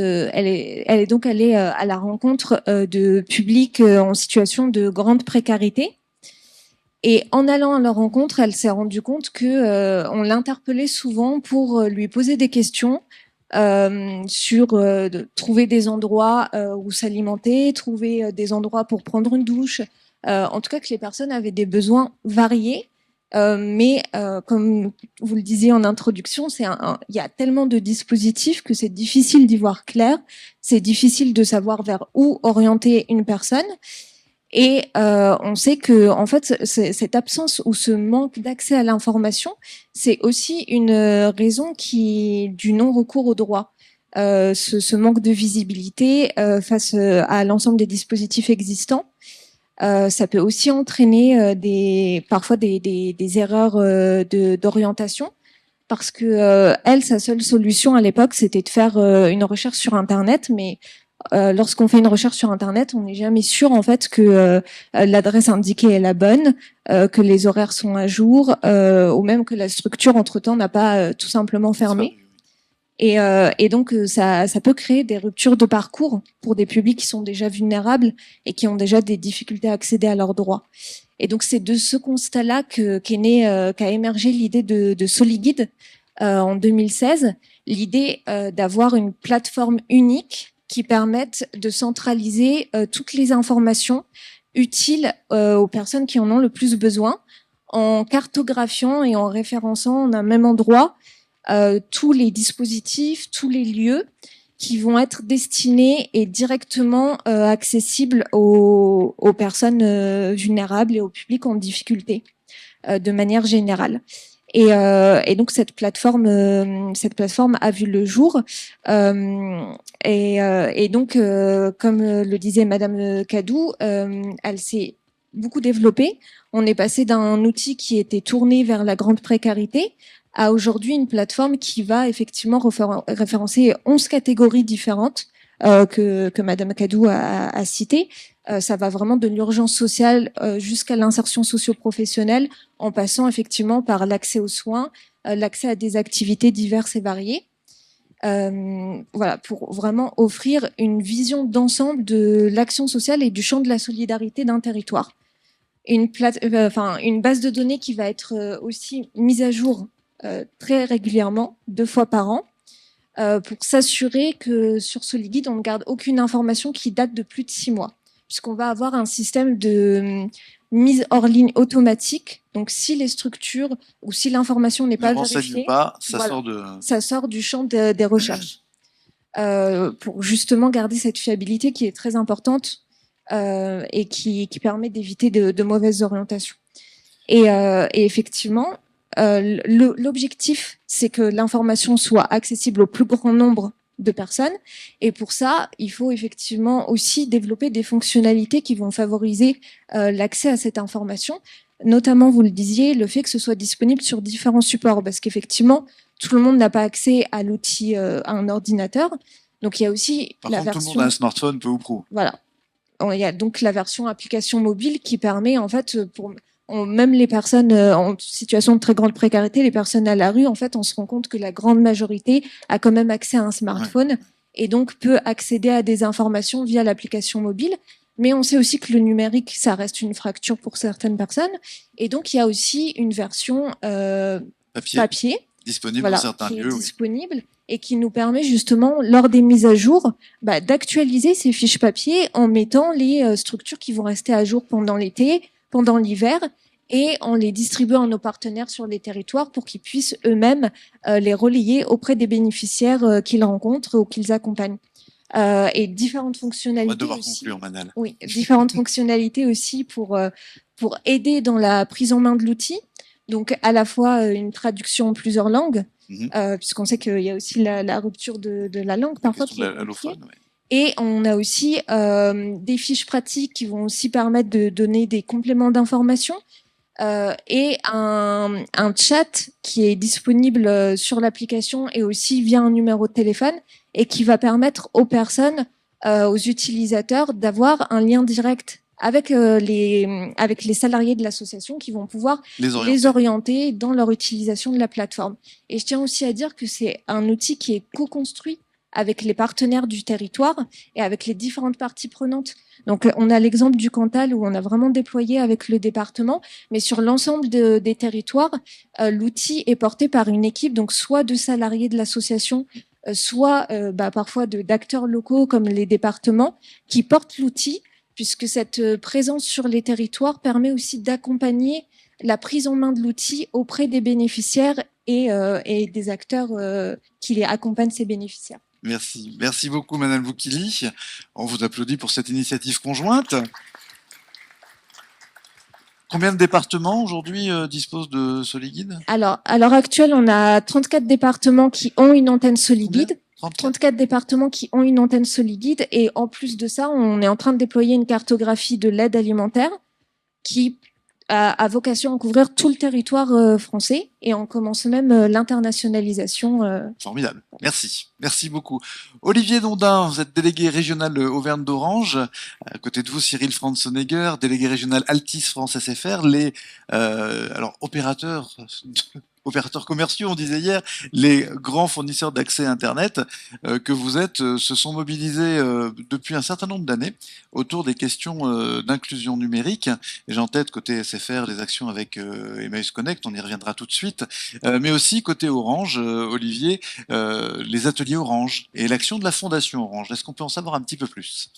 allée à la rencontre de publics en situation de grande précarité. Et en allant à leur rencontre, elle s'est rendue compte que on l'interpellait souvent pour lui poser des questions sur trouver des endroits où s'alimenter, trouver des endroits pour prendre une douche. En tout cas, que les personnes avaient des besoins variés Mais comme vous le disiez en introduction, il y a tellement de dispositifs que c'est difficile d'y voir clair, c'est difficile de savoir vers où orienter une personne. Et on sait que en fait, cette absence ou ce manque d'accès à l'information, c'est aussi une raison du non-recours au droit. Ce manque de visibilité face à l'ensemble des dispositifs existants. Ça peut aussi entraîner parfois des erreurs d'orientation, parce que sa seule solution à l'époque, c'était de faire une recherche sur Internet, mais lorsqu'on fait une recherche sur Internet, on n'est jamais sûr en fait que l'adresse indiquée est la bonne, que les horaires sont à jour, ou même que la structure entre-temps n'a pas tout simplement fermé. Et donc ça peut créer des ruptures de parcours pour des publics qui sont déjà vulnérables et qui ont déjà des difficultés à accéder à leurs droits. Et donc c'est de ce constat-là qu'a émergé l'idée de Soliguide en 2016, l'idée d'avoir une plateforme unique qui permette de centraliser toutes les informations utiles aux personnes qui en ont le plus besoin, en cartographiant et en référençant en un même endroit tous les dispositifs, tous les lieux qui vont être destinés et directement accessibles aux personnes vulnérables et au public en difficulté de manière générale. Et donc cette plateforme a vu le jour. Et donc, comme le disait Madame Cadou, elle s'est beaucoup développée. On est passé d'un outil qui était tourné vers la grande précarité à aujourd'hui une plateforme qui va effectivement référencer 11 catégories différentes que Madame Cadou a citées. Ça va vraiment de l'urgence sociale jusqu'à l'insertion socio-professionnelle, en passant effectivement par l'accès aux soins, l'accès à des activités diverses et variées. Voilà, pour vraiment offrir une vision d'ensemble de l'action sociale et du champ de la solidarité d'un territoire. Une base de données qui va être aussi mise à jour très régulièrement, 2 fois par an, pour s'assurer que sur Soliguide, on ne garde aucune information qui date de plus de 6 mois, puisqu'on va avoir un système de mise hors ligne automatique. Donc, si les structures ou si l'information n'est pas vérifiée, ça sort du champ des recherches. Pour justement garder cette fiabilité qui est très importante et qui permet d'éviter de mauvaises orientations. Et effectivement, l'objectif, c'est que l'information soit accessible au plus grand nombre de personnes. Et pour ça, il faut effectivement aussi développer des fonctionnalités qui vont favoriser l'accès à cette information. Notamment, vous le disiez, le fait que ce soit disponible sur différents supports, parce qu'effectivement, tout le monde n'a pas accès à l'outil, à un ordinateur. Donc, il y a aussi Tout le monde a un smartphone, peu ou prou. Voilà. Il y a donc la version application mobile qui permet, en fait, même les personnes en situation de très grande précarité, les personnes à la rue, en fait, on se rend compte que la grande majorité a quand même accès à un smartphone et donc peut accéder à des informations via l'application mobile. Mais on sait aussi que le numérique, ça reste une fracture pour certaines personnes. Et donc, il y a aussi une version papier disponible dans certains lieux. Disponible et qui nous permet justement, lors des mises à jour, d'actualiser ces fiches papier en mettant les structures qui vont rester à jour pendant l'été, pendant l'hiver, et en les distribuant à nos partenaires sur les territoires pour qu'ils puissent eux-mêmes les relayer auprès des bénéficiaires qu'ils rencontrent ou qu'ils accompagnent. Et différentes fonctionnalités. On va devoir conclure, Manal. Oui, différentes fonctionnalités aussi pour aider dans la prise en main de l'outil. Donc, à la fois une traduction en plusieurs langues, puisqu'on sait qu'il y a aussi la rupture de la langue parfois. Et on a aussi des fiches pratiques qui vont aussi permettre de donner des compléments d'information et un chat qui est disponible sur l'application et aussi via un numéro de téléphone et qui va permettre aux personnes, aux utilisateurs d'avoir un lien direct avec les salariés de l'association qui vont pouvoir les orienter dans leur utilisation de la plateforme. Et je tiens aussi à dire que c'est un outil qui est co-construit avec les partenaires du territoire et avec les différentes parties prenantes. Donc, on a l'exemple du Cantal où on a vraiment déployé avec le département, mais sur l'ensemble des territoires, l'outil est porté par une équipe, donc soit de salariés de l'association, soit parfois d'acteurs locaux comme les départements qui portent l'outil, puisque cette présence sur les territoires permet aussi d'accompagner la prise en main de l'outil auprès des bénéficiaires et des acteurs qui les accompagnent, ces bénéficiaires. Merci. Merci beaucoup, Madame Boukili. On vous applaudit pour cette initiative conjointe. Combien de départements aujourd'hui disposent de Soliguide? Alors, à l'heure actuelle, on a 34 départements qui ont une antenne Soliguide. 34 départements qui ont une antenne Soliguide. Et en plus de ça, on est en train de déployer une cartographie de l'aide alimentaire qui a vocation à couvrir tout le territoire français. Et on commence même l'internationalisation. Formidable. Merci. Merci beaucoup. Olivier Dondin, vous êtes délégué régional Auvergne d'Orange. À côté de vous, Cyril Franzenegger, délégué régional Altis France SFR. Les opérateurs commerciaux, on disait hier, les grands fournisseurs d'accès Internet que vous êtes se sont mobilisés depuis un certain nombre d'années autour des questions d'inclusion numérique. Et j'ai en tête côté SFR les actions avec Emmaüs Connect, on y reviendra tout de suite, mais aussi côté Orange, Olivier, les ateliers Orange et l'action de la Fondation Orange. Est-ce qu'on peut en savoir un petit peu plus ?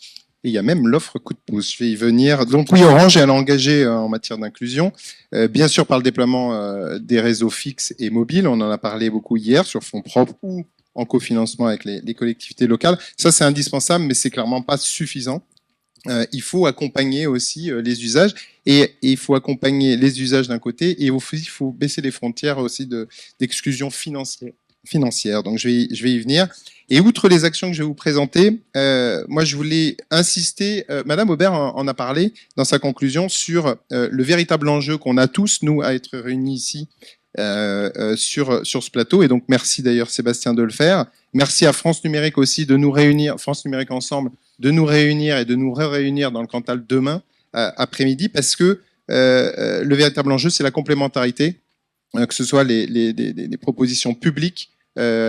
Et il y a même l'offre coup de pouce, je vais y venir. Donc oui, Orange est engagé en matière d'inclusion, bien sûr par le déploiement des réseaux fixes et mobiles, on en a parlé beaucoup hier, sur fonds propres ou en cofinancement avec les collectivités locales. Ça, c'est indispensable, mais c'est clairement pas suffisant. Il faut accompagner aussi les usages, et il faut accompagner les usages d'un côté, et aussi il faut baisser les frontières aussi d'exclusion financière. Donc je vais y venir. Et outre les actions que je vais vous présenter, moi je voulais insister, Madame Aubert en a parlé dans sa conclusion, sur le véritable enjeu qu'on a tous, nous, à être réunis ici sur ce plateau. Et donc merci d'ailleurs Sébastien de le faire. Merci à France Numérique aussi de nous réunir, France Numérique Ensemble, de nous réunir et de nous réunir dans le Cantal demain après-midi, parce que le véritable enjeu, c'est la complémentarité, que ce soit les propositions publiques,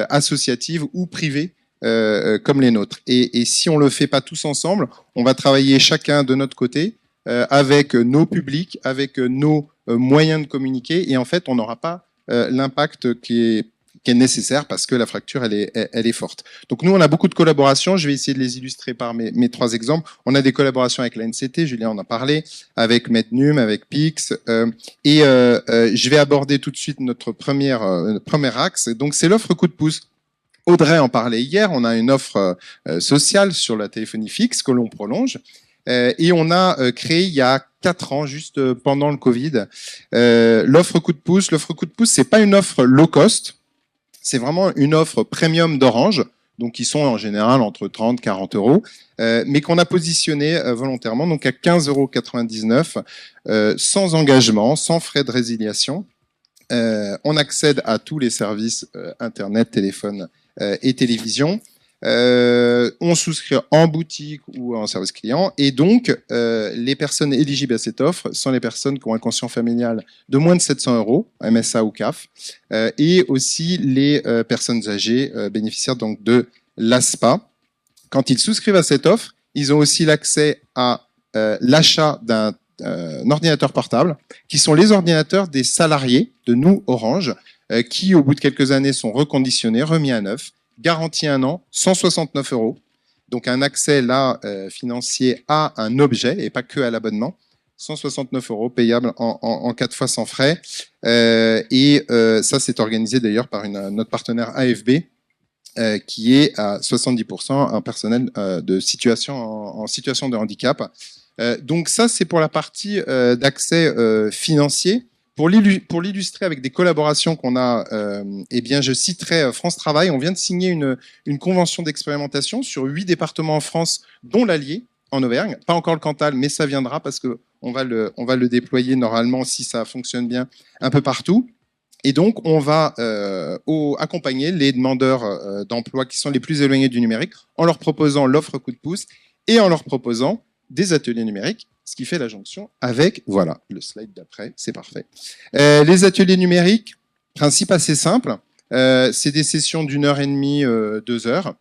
associatives ou privées comme les nôtres. Et si on le fait pas tous ensemble, on va travailler chacun de notre côté avec nos publics, avec nos moyens de communiquer, et en fait, on n'aura pas l'impact qui est nécessaire, parce que la fracture, elle est forte. Donc nous, on a beaucoup de collaborations. Je vais essayer de les illustrer par mes 3 exemples. On a des collaborations avec la NCT, Julien en a parlé, avec Mednum, avec Pix, et je vais aborder tout de suite notre premier axe. Donc c'est l'offre coup de pouce. Audrey en parlait hier. On a une offre sociale sur la téléphonie fixe que l'on prolonge. Et on a créé il y a 4 ans, juste pendant le Covid, l'offre coup de pouce. L'offre coup de pouce, c'est pas une offre low cost. C'est vraiment une offre premium d'Orange, donc qui sont en général entre 30 et 40 euros, mais qu'on a positionné volontairement donc à 15,99 €, sans engagement, sans frais de résiliation. On accède à tous les services Internet, téléphone et télévision. On souscrit en boutique ou en service client, et donc les personnes éligibles à cette offre sont les personnes qui ont un quotient familial de moins de 700 €, MSA ou CAF, et aussi les personnes âgées bénéficiaires donc de l'ASPA. Quand ils souscrivent à cette offre, ils ont aussi l'accès à l'achat d'un ordinateur portable, qui sont les ordinateurs des salariés de nous, Orange, qui au bout de quelques années sont reconditionnés, remis à neuf, garantie 1 an, 169 €. Donc un accès là financier à un objet et pas que à l'abonnement. 169 € payable en 4 fois sans frais. Ça, c'est organisé d'ailleurs par notre partenaire AFB, qui est à 70% un personnel en situation de handicap. Donc ça, c'est pour la partie d'accès financier. Pour l'illustrer avec des collaborations qu'on a, eh bien, je citerai France Travail. On vient de signer une convention d'expérimentation sur 8 départements en France, dont l'Allier, en Auvergne. Pas encore le Cantal, mais ça viendra, parce qu'on va le déployer normalement, si ça fonctionne bien, un peu partout. Et donc, on va accompagner les demandeurs d'emploi qui sont les plus éloignés du numérique, en leur proposant l'offre coup de pouce et en leur proposant des ateliers numériques, ce qui fait la jonction avec, voilà, le slide d'après, c'est parfait. Les ateliers numériques, principe assez simple, c'est des sessions d'1h30, 2 heures.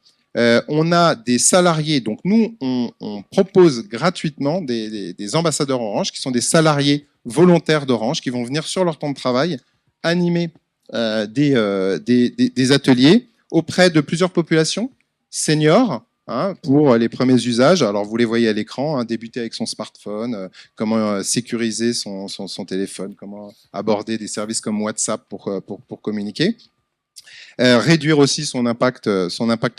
On a des salariés, donc nous, on propose gratuitement des ambassadeurs Orange, qui sont des salariés volontaires d'Orange, qui vont venir sur leur temps de travail animer des ateliers auprès de plusieurs populations, seniors, pour les premiers usages. Alors, vous les voyez à l'écran, débuter avec son smartphone, comment sécuriser son téléphone, comment aborder des services comme WhatsApp pour communiquer. Réduire aussi son impact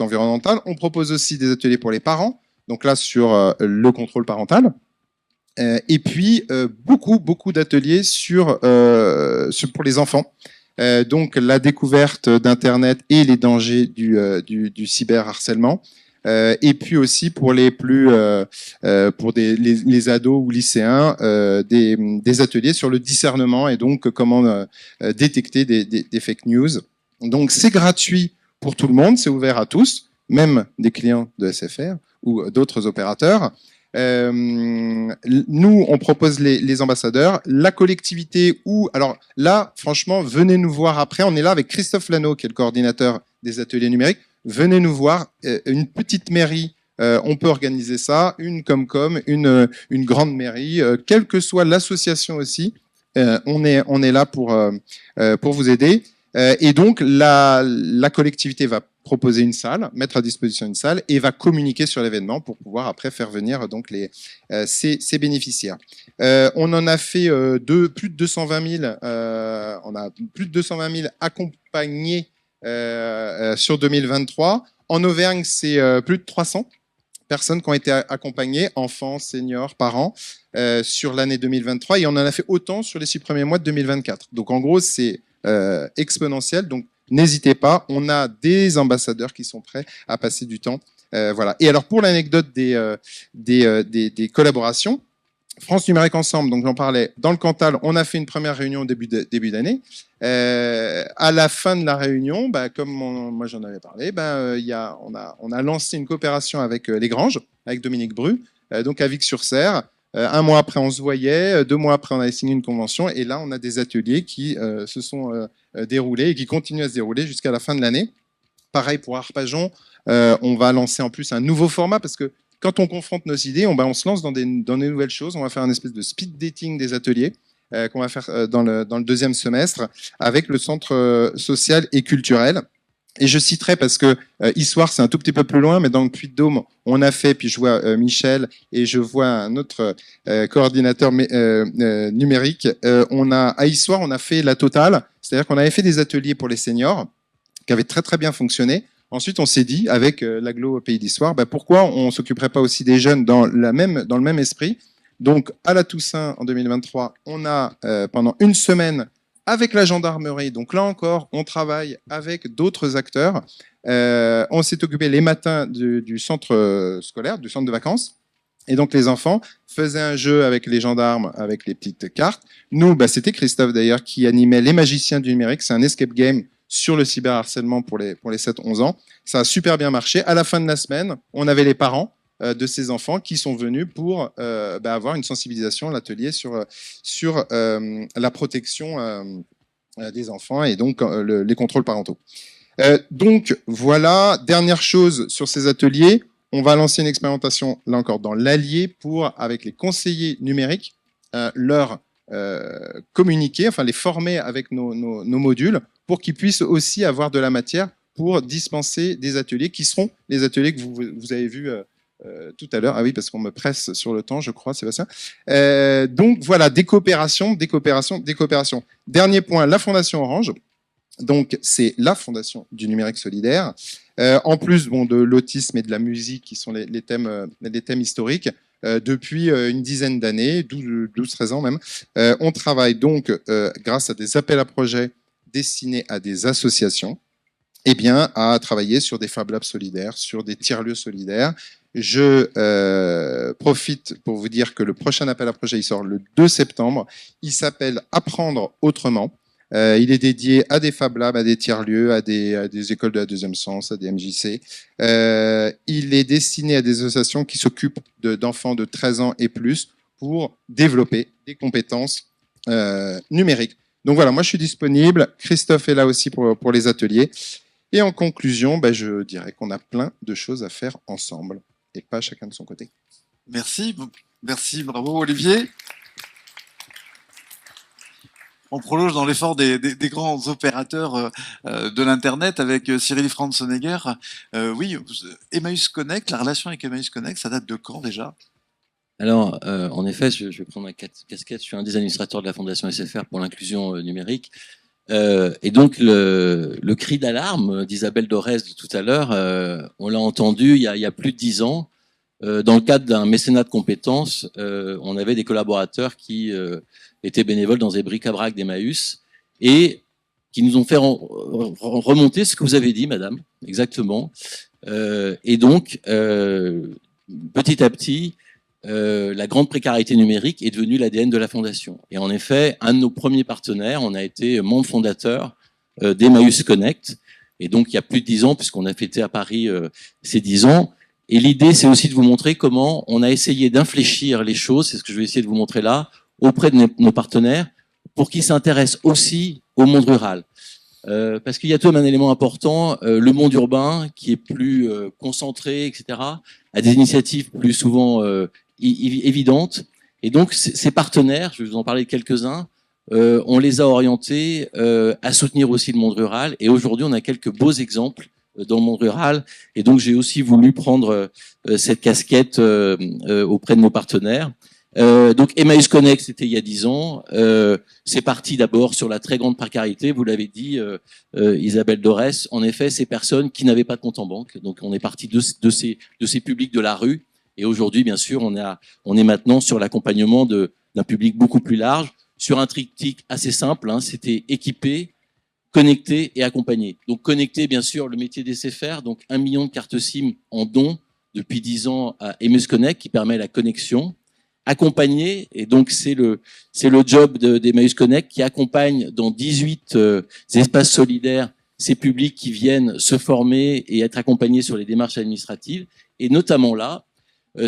environnemental. On propose aussi des ateliers pour les parents, donc là, sur le contrôle parental. Et puis, beaucoup d'ateliers pour les enfants. Donc, la découverte d'Internet et les dangers du cyberharcèlement. Et puis aussi pour les ados ou lycéens, des ateliers sur le discernement et donc comment détecter des fake news. Donc c'est gratuit pour tout le monde, c'est ouvert à tous, même des clients de SFR ou d'autres opérateurs. Nous, on propose les ambassadeurs, la collectivité alors là, franchement, venez nous voir après. On est là avec Christophe Lano, qui est le coordinateur des ateliers numériques. Venez nous voir, une petite mairie, on peut organiser ça, une Comcom, une grande mairie, quelle que soit l'association aussi, on est là pour vous aider. Et donc, la collectivité va proposer une salle, mettre à disposition une salle et va communiquer sur l'événement pour pouvoir après faire venir donc ces bénéficiaires. On en a fait plus de 220 000, on a plus de 220 000 accompagnés sur 2023. En Auvergne, c'est plus de 300 personnes qui ont été accompagnées, enfants, seniors, parents, sur l'année 2023. Et on en a fait autant sur les 6 premiers mois de 2024. Donc en gros, c'est exponentiel. Donc n'hésitez pas, on a des ambassadeurs qui sont prêts à passer du temps. Voilà. Et alors pour l'anecdote des collaborations, France Numérique Ensemble, donc j'en parlais, dans le Cantal, on a fait une première réunion au début d'année. À la fin de la réunion, comme moi j'en avais parlé, on a lancé une coopération avec les Granges, avec Dominique Bru, donc à Vic-sur-Serre. Un mois après, on se voyait. 2 mois après, on avait signé une convention. Et là, on a des ateliers qui se sont déroulés et qui continuent à se dérouler jusqu'à la fin de l'année. Pareil pour Arpajon, on va lancer en plus un nouveau format parce que quand on confronte nos idées, on se lance dans des nouvelles choses. On va faire un espèce de speed dating des ateliers qu'on va faire dans le 2e semestre avec le centre social et culturel. Et je citerai parce que Issoire, c'est un tout petit peu plus loin, mais dans le Puy-de-Dôme, on a fait, puis je vois Michel et je vois un autre coordinateur numérique. À Issoire, on a fait la totale, c'est-à-dire qu'on avait fait des ateliers pour les seniors qui avaient très très bien fonctionné. Ensuite, on s'est dit, avec l'agglo Pays d'Issoire, pourquoi on ne s'occuperait pas aussi des jeunes dans le même esprit. Donc, à la Toussaint, en 2023, on a, pendant une semaine, avec la gendarmerie, donc là encore, on travaille avec d'autres acteurs. On s'est occupé les matins du centre scolaire, du centre de vacances. Et donc, les enfants faisaient un jeu avec les gendarmes, avec les petites cartes. Nous, c'était Christophe d'ailleurs qui animait Les Magiciens du numérique. C'est un escape game sur le cyberharcèlement pour les 7-11 ans. Ça a super bien marché. À la fin de la semaine, on avait les parents de ces enfants qui sont venus pour avoir une sensibilisation, l'atelier sur la protection des enfants et donc les contrôles parentaux. Donc voilà, dernière chose sur ces ateliers, on va lancer une expérimentation, là encore, dans l'Allier pour, avec les conseillers numériques, leur communiquer, enfin les former avec nos modules pour qu'ils puissent aussi avoir de la matière pour dispenser des ateliers qui seront les ateliers que vous avez vus tout à l'heure. Ah oui, parce qu'on me presse sur le temps, je crois, Sébastien. Donc voilà, des coopérations. Dernier point, la Fondation Orange. Donc c'est la Fondation du numérique solidaire. En plus de l'autisme et de la musique, qui sont les thèmes historiques, depuis une dizaine d'années, 12-13 ans même, on travaille donc grâce à des appels à projets destinés à des associations, à travailler sur des Fab Labs solidaires, sur des tiers-lieux solidaires. Je profite pour vous dire que le prochain appel à projet, il sort le 2 septembre. Il s'appelle Apprendre autrement. Il est dédié à des Fab Labs, à des tiers-lieux, à des écoles de la deuxième sens, à des MJC. Il est destiné à des associations qui s'occupent d'enfants de 13 ans et plus pour développer des compétences numériques. Donc voilà, moi je suis disponible. Christophe est là aussi pour les ateliers. Et en conclusion, je dirais qu'on a plein de choses à faire ensemble et pas chacun de son côté. Merci, bravo Olivier. On prolonge dans l'effort des grands opérateurs de l'Internet avec Cyril Franzenegger. Oui, Emmaüs Connect, la relation avec Emmaüs Connect, ça date de quand déjà? Alors, en effet, je vais prendre ma casquette. Je suis un des administrateurs de la Fondation SFR pour l'inclusion numérique. Et donc, le cri d'alarme d'Isabelle Dorès de tout à l'heure, on l'a entendu il y a plus de 10 ans. Dans le cadre d'un mécénat de compétences, on avait des collaborateurs qui étaient bénévoles dans des bric-à-brac d'Emmaüs et qui nous ont fait remonter ce que vous avez dit, madame, exactement. Et donc, petit à petit, la grande précarité numérique est devenue l'ADN de la Fondation. Et en effet, un de nos premiers partenaires, on a été membre fondateur d'Emmaüs Connect. Et donc, il y a plus de 10 ans, puisqu'on a fêté à Paris ces 10 ans. Et l'idée, c'est aussi de vous montrer comment on a essayé d'infléchir les choses, c'est ce que je vais essayer de vous montrer là, auprès de nos partenaires, pour qu'ils s'intéressent aussi au monde rural. Parce qu'il y a tout de même un élément important, le monde urbain, qui est plus concentré, etc., a des initiatives plus souvent évidentes. Et donc, ces partenaires, je vais vous en parler de quelques-uns, on les a orientés à soutenir aussi le monde rural. Et aujourd'hui, on a quelques beaux exemples dans le monde rural. Et donc, j'ai aussi voulu prendre cette casquette auprès de nos partenaires. Donc, Emmaüs Connect, c'était il y a 10 ans. C'est parti d'abord sur la très grande précarité. Vous l'avez dit, Isabelle Dorès. En effet, ces personnes qui n'avaient pas de compte en banque. Donc, on est parti de ces publics de la rue. Et aujourd'hui, bien sûr, on est maintenant sur l'accompagnement d'un public beaucoup plus large, sur un triptyque assez simple. Hein, c'était équiper, connecter et accompagner. Donc, connecter, bien sûr, le métier des SFR. Donc, 1 million de cartes SIM en don depuis 10 ans à Emmaüs Connect qui permet la connexion. Accompagner, et donc c'est le job d'Emmaüs Connect qui accompagne dans 18 espaces solidaires ces publics qui viennent se former et être accompagnés sur les démarches administratives. Et notamment là,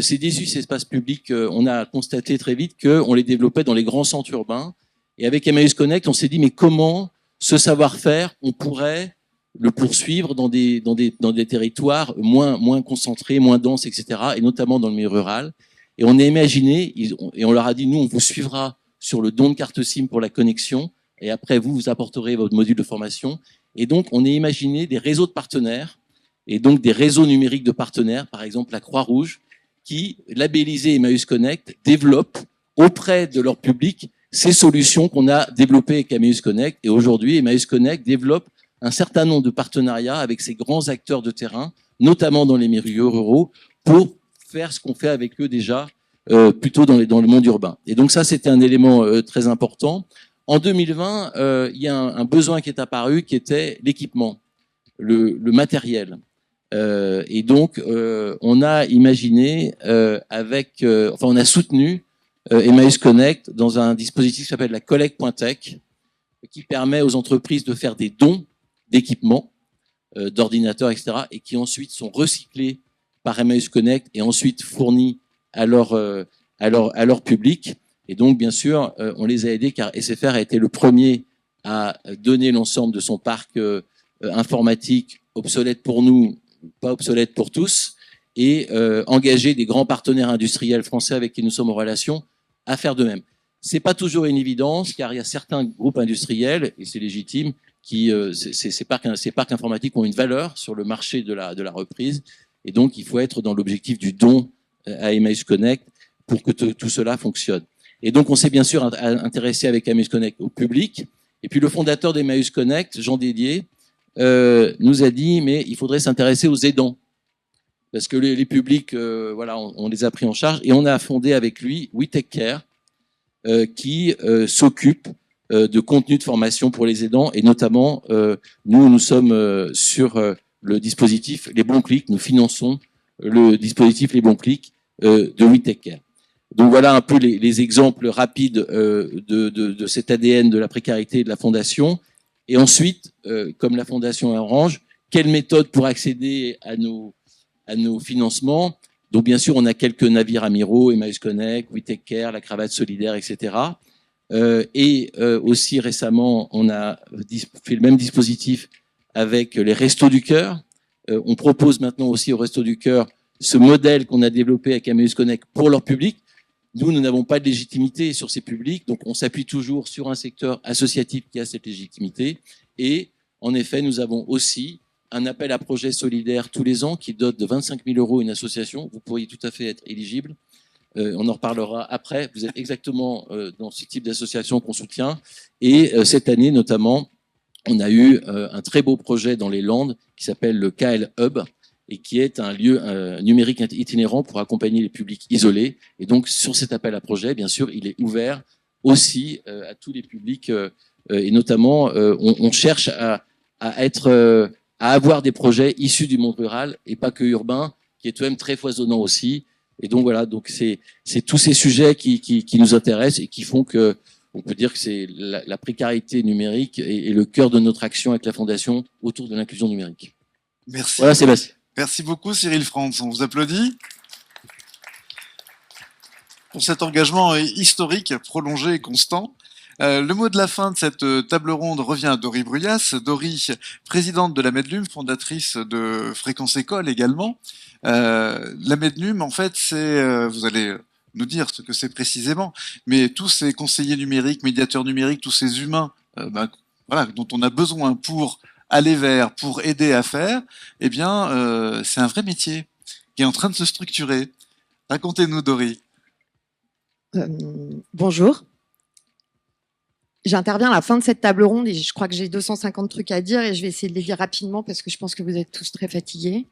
ces 18 espaces publics, on a constaté très vite qu'on les développait dans les grands centres urbains. Et avec Emmaüs Connect, on s'est dit, mais comment ce savoir-faire, on pourrait le poursuivre dans des territoires moins concentrés, moins denses, etc., et notamment dans le milieu rural. Et on a imaginé, et on leur a dit, nous, on vous suivra sur le don de carte SIM pour la connexion, et après, vous apporterez votre module de formation. Et donc, on a imaginé des réseaux de partenaires, et donc des réseaux numériques de partenaires, par exemple la Croix-Rouge, qui, labellisés Emmaüs Connect, développent auprès de leur public ces solutions qu'on a développées avec Emmaüs Connect. Et aujourd'hui, Emmaüs Connect développe un certain nombre de partenariats avec ces grands acteurs de terrain, notamment dans les milieux ruraux, pour faire ce qu'on fait avec eux déjà, plutôt dans le monde urbain. Et donc ça, c'était un élément très important. En 2020, il y a un besoin qui est apparu, qui était l'équipement, le matériel. Et donc, on a imaginé on a soutenu Emmaüs Connect dans un dispositif qui s'appelle la collecte.tech, qui permet aux entreprises de faire des dons d'équipements, d'ordinateurs, etc., et qui ensuite sont recyclés par Emmaüs Connect et ensuite fournis à leur public. Et donc, bien sûr, on les a aidés car SFR a été le premier à donner l'ensemble de son parc informatique obsolète pour nous, pas obsolète pour tous, et engager des grands partenaires industriels français avec qui nous sommes en relation à faire de même. C'est pas toujours une évidence car il y a certains groupes industriels, et c'est légitime, qui ces parcs informatiques ont une valeur sur le marché de la reprise. Et donc, il faut être dans l'objectif du don à Emmaüs Connect pour que tout cela fonctionne. Et donc, on s'est bien sûr intéressé avec Emmaüs Connect au public. Et puis, le fondateur d'Emmaüs Connect, Jean Dédier, nous a dit, mais il faudrait s'intéresser aux aidants. Parce que les publics, voilà, on les a pris en charge. Et on a fondé avec lui We Take Care, qui s'occupe de contenu de formation pour les aidants. Et notamment, nous sommes sur le dispositif Les Bons Clics. Nous finançons le dispositif Les Bons Clics de We Take Care. Donc voilà un peu les exemples rapides de cet ADN de la précarité et de la Fondation. Et ensuite, comme la Fondation Orange, quelle méthode pour accéder à nos financements? Donc bien sûr, on a quelques navires amiraux, Emmaüs Connect, We Take Care, la Cravate Solidaire, etc. Et aussi récemment, on a fait le même dispositif avec les Restos du Cœur. On propose maintenant aussi aux Restos du Cœur ce modèle qu'on a développé avec Emmaüs Connect pour leur public, Nous n'avons pas de légitimité sur ces publics, donc on s'appuie toujours sur un secteur associatif qui a cette légitimité. Et en effet, nous avons aussi un appel à projet solidaire tous les ans qui dote de 25 000 € une association. Vous pourriez tout à fait être éligible. On en reparlera après. Vous êtes exactement dans ce type d'association qu'on soutient. Et cette année, notamment, on a eu un très beau projet dans les Landes qui s'appelle le KL Hub et qui est un lieu numérique itinérant pour accompagner les publics isolés. Et donc, sur cet appel à projet, bien sûr, il est ouvert aussi à tous les publics. Et notamment, on cherche à avoir des projets issus du monde rural et pas que urbain, qui est tout de même très foisonnant aussi. Et donc voilà, donc c'est tous ces sujets qui nous intéressent et qui font que on peut dire que c'est la précarité numérique et le cœur de notre action avec la Fondation autour de l'inclusion numérique. Merci. Voilà, Sébastien. Merci beaucoup, Cyril Frantz. On vous applaudit pour cet engagement historique, prolongé et constant. Le mot de la fin de cette table ronde revient à Dory Bruyas. Dory, présidente de la Medlum, fondatrice de Fréquence École également. La Medlum, en fait, c'est, vous allez nous dire ce que c'est précisément, mais tous ces conseillers numériques, médiateurs numériques, tous ces humains voilà, dont on a besoin pour aller vers, pour aider à faire, eh bien, c'est un vrai métier qui est en train de se structurer. Racontez-nous, Dory. Bonjour. J'interviens à la fin de cette table ronde et je crois que j'ai 250 trucs à dire et je vais essayer de les dire rapidement parce que je pense que vous êtes tous très fatigués.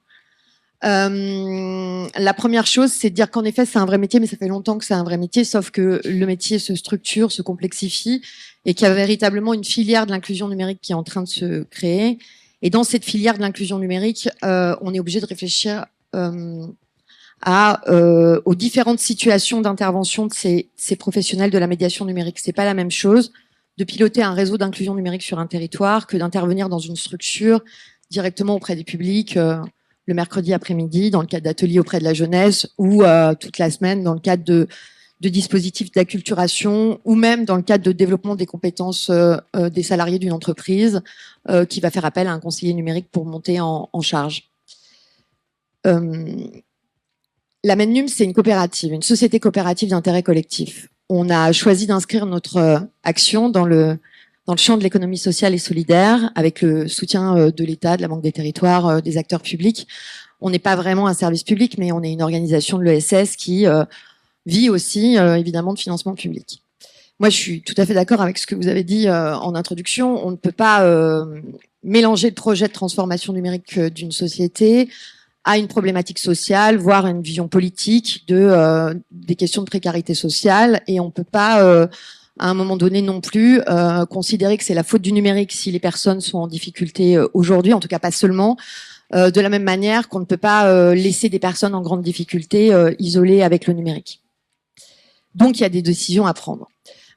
La première chose, c'est de dire qu'en effet, c'est un vrai métier, mais ça fait longtemps que c'est un vrai métier, sauf que le métier se structure, se complexifie et qu'il y a véritablement une filière de l'inclusion numérique qui est en train de se créer. Et dans cette filière de l'inclusion numérique, on est obligé de réfléchir aux différentes situations d'intervention de ces professionnels de la médiation numérique. C'est pas la même chose de piloter un réseau d'inclusion numérique sur un territoire que d'intervenir dans une structure directement auprès des publics le mercredi après-midi dans le cadre d'ateliers auprès de la jeunesse ou toute la semaine dans le cadre de dispositifs d'acculturation ou même dans le cadre de développement des compétences des salariés d'une entreprise qui va faire appel à un conseiller numérique pour monter en charge. La Mednum, c'est une coopérative, une société coopérative d'intérêt collectif. On a choisi d'inscrire notre action dans le champ de l'économie sociale et solidaire, avec le soutien de l'État, de la Banque des territoires, des acteurs publics. On n'est pas vraiment un service public, mais on est une organisation de l'ESS qui vit aussi, évidemment, de financement public. Moi, je suis tout à fait d'accord avec ce que vous avez dit en introduction. On ne peut pas mélanger le projet de transformation numérique d'une société à une problématique sociale, voire une vision politique des questions de précarité sociale. Et on ne peut pas, à un moment donné non plus, considérer que c'est la faute du numérique si les personnes sont en difficulté aujourd'hui, en tout cas pas seulement, de la même manière qu'on ne peut pas laisser des personnes en grande difficulté isolées avec le numérique. Donc il y a des décisions à prendre.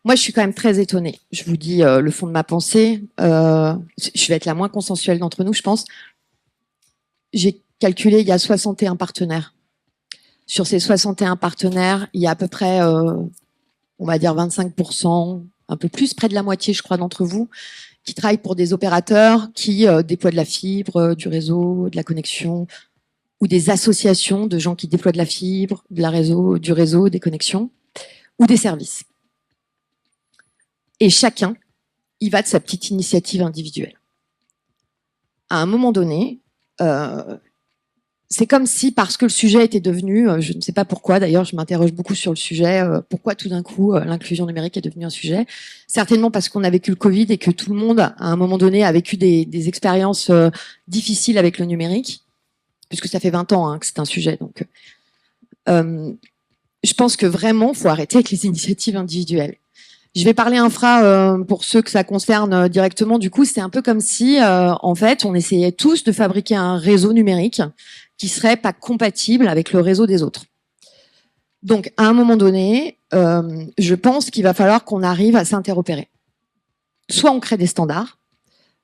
Moi, je suis quand même très étonnée. Je vous dis le fond de ma pensée. Je vais être la moins consensuelle d'entre nous, je pense. J'ai calculé, il y a 61 partenaires. Sur ces 61 partenaires, il y a à peu près, on va dire 25%, un peu plus, près de la moitié, je crois, d'entre vous, qui travaillent pour des opérateurs qui déploient de la fibre, du réseau, de la connexion, ou des associations de gens qui déploient de la fibre, du réseau, des connexions, ou des services. Et chacun, il va de sa petite initiative individuelle. À un moment donné, c'est comme si, parce que le sujet était devenu, je ne sais pas pourquoi, d'ailleurs je m'interroge beaucoup sur le sujet, pourquoi tout d'un coup l'inclusion numérique est devenue un sujet. Certainement parce qu'on a vécu le Covid et que tout le monde, à un moment donné, a vécu des expériences difficiles avec le numérique, puisque ça fait 20 ans que c'est un sujet. Donc, je pense que vraiment, il faut arrêter avec les initiatives individuelles. Je vais parler infra pour ceux que ça concerne directement. Du coup, c'est un peu comme si, en fait, on essayait tous de fabriquer un réseau numérique qui serait pas compatible avec le réseau des autres. Donc, à un moment donné, je pense qu'il va falloir qu'on arrive à s'interopérer. Soit on crée des standards.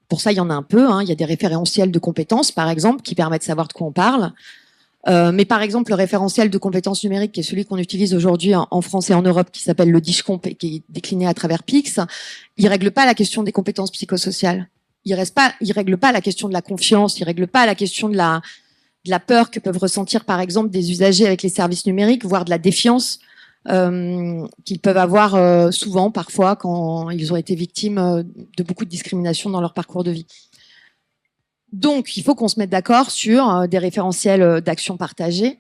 Pour ça, il y en a un peu. Il y a des référentiels de compétences, par exemple, qui permettent de savoir de quoi on parle. Mais par exemple, le référentiel de compétences numériques, qui est celui qu'on utilise aujourd'hui en France et en Europe, qui s'appelle le DISCOMP et qui est décliné à travers PIX, il règle pas la question des compétences psychosociales. Il règle pas la question de la confiance. Il règle pas la question de la peur que peuvent ressentir, par exemple, des usagers avec les services numériques, voire de la défiance qu'ils peuvent avoir souvent, parfois, quand ils ont été victimes de beaucoup de discrimination dans leur parcours de vie. Donc, il faut qu'on se mette d'accord sur des référentiels d'action partagés.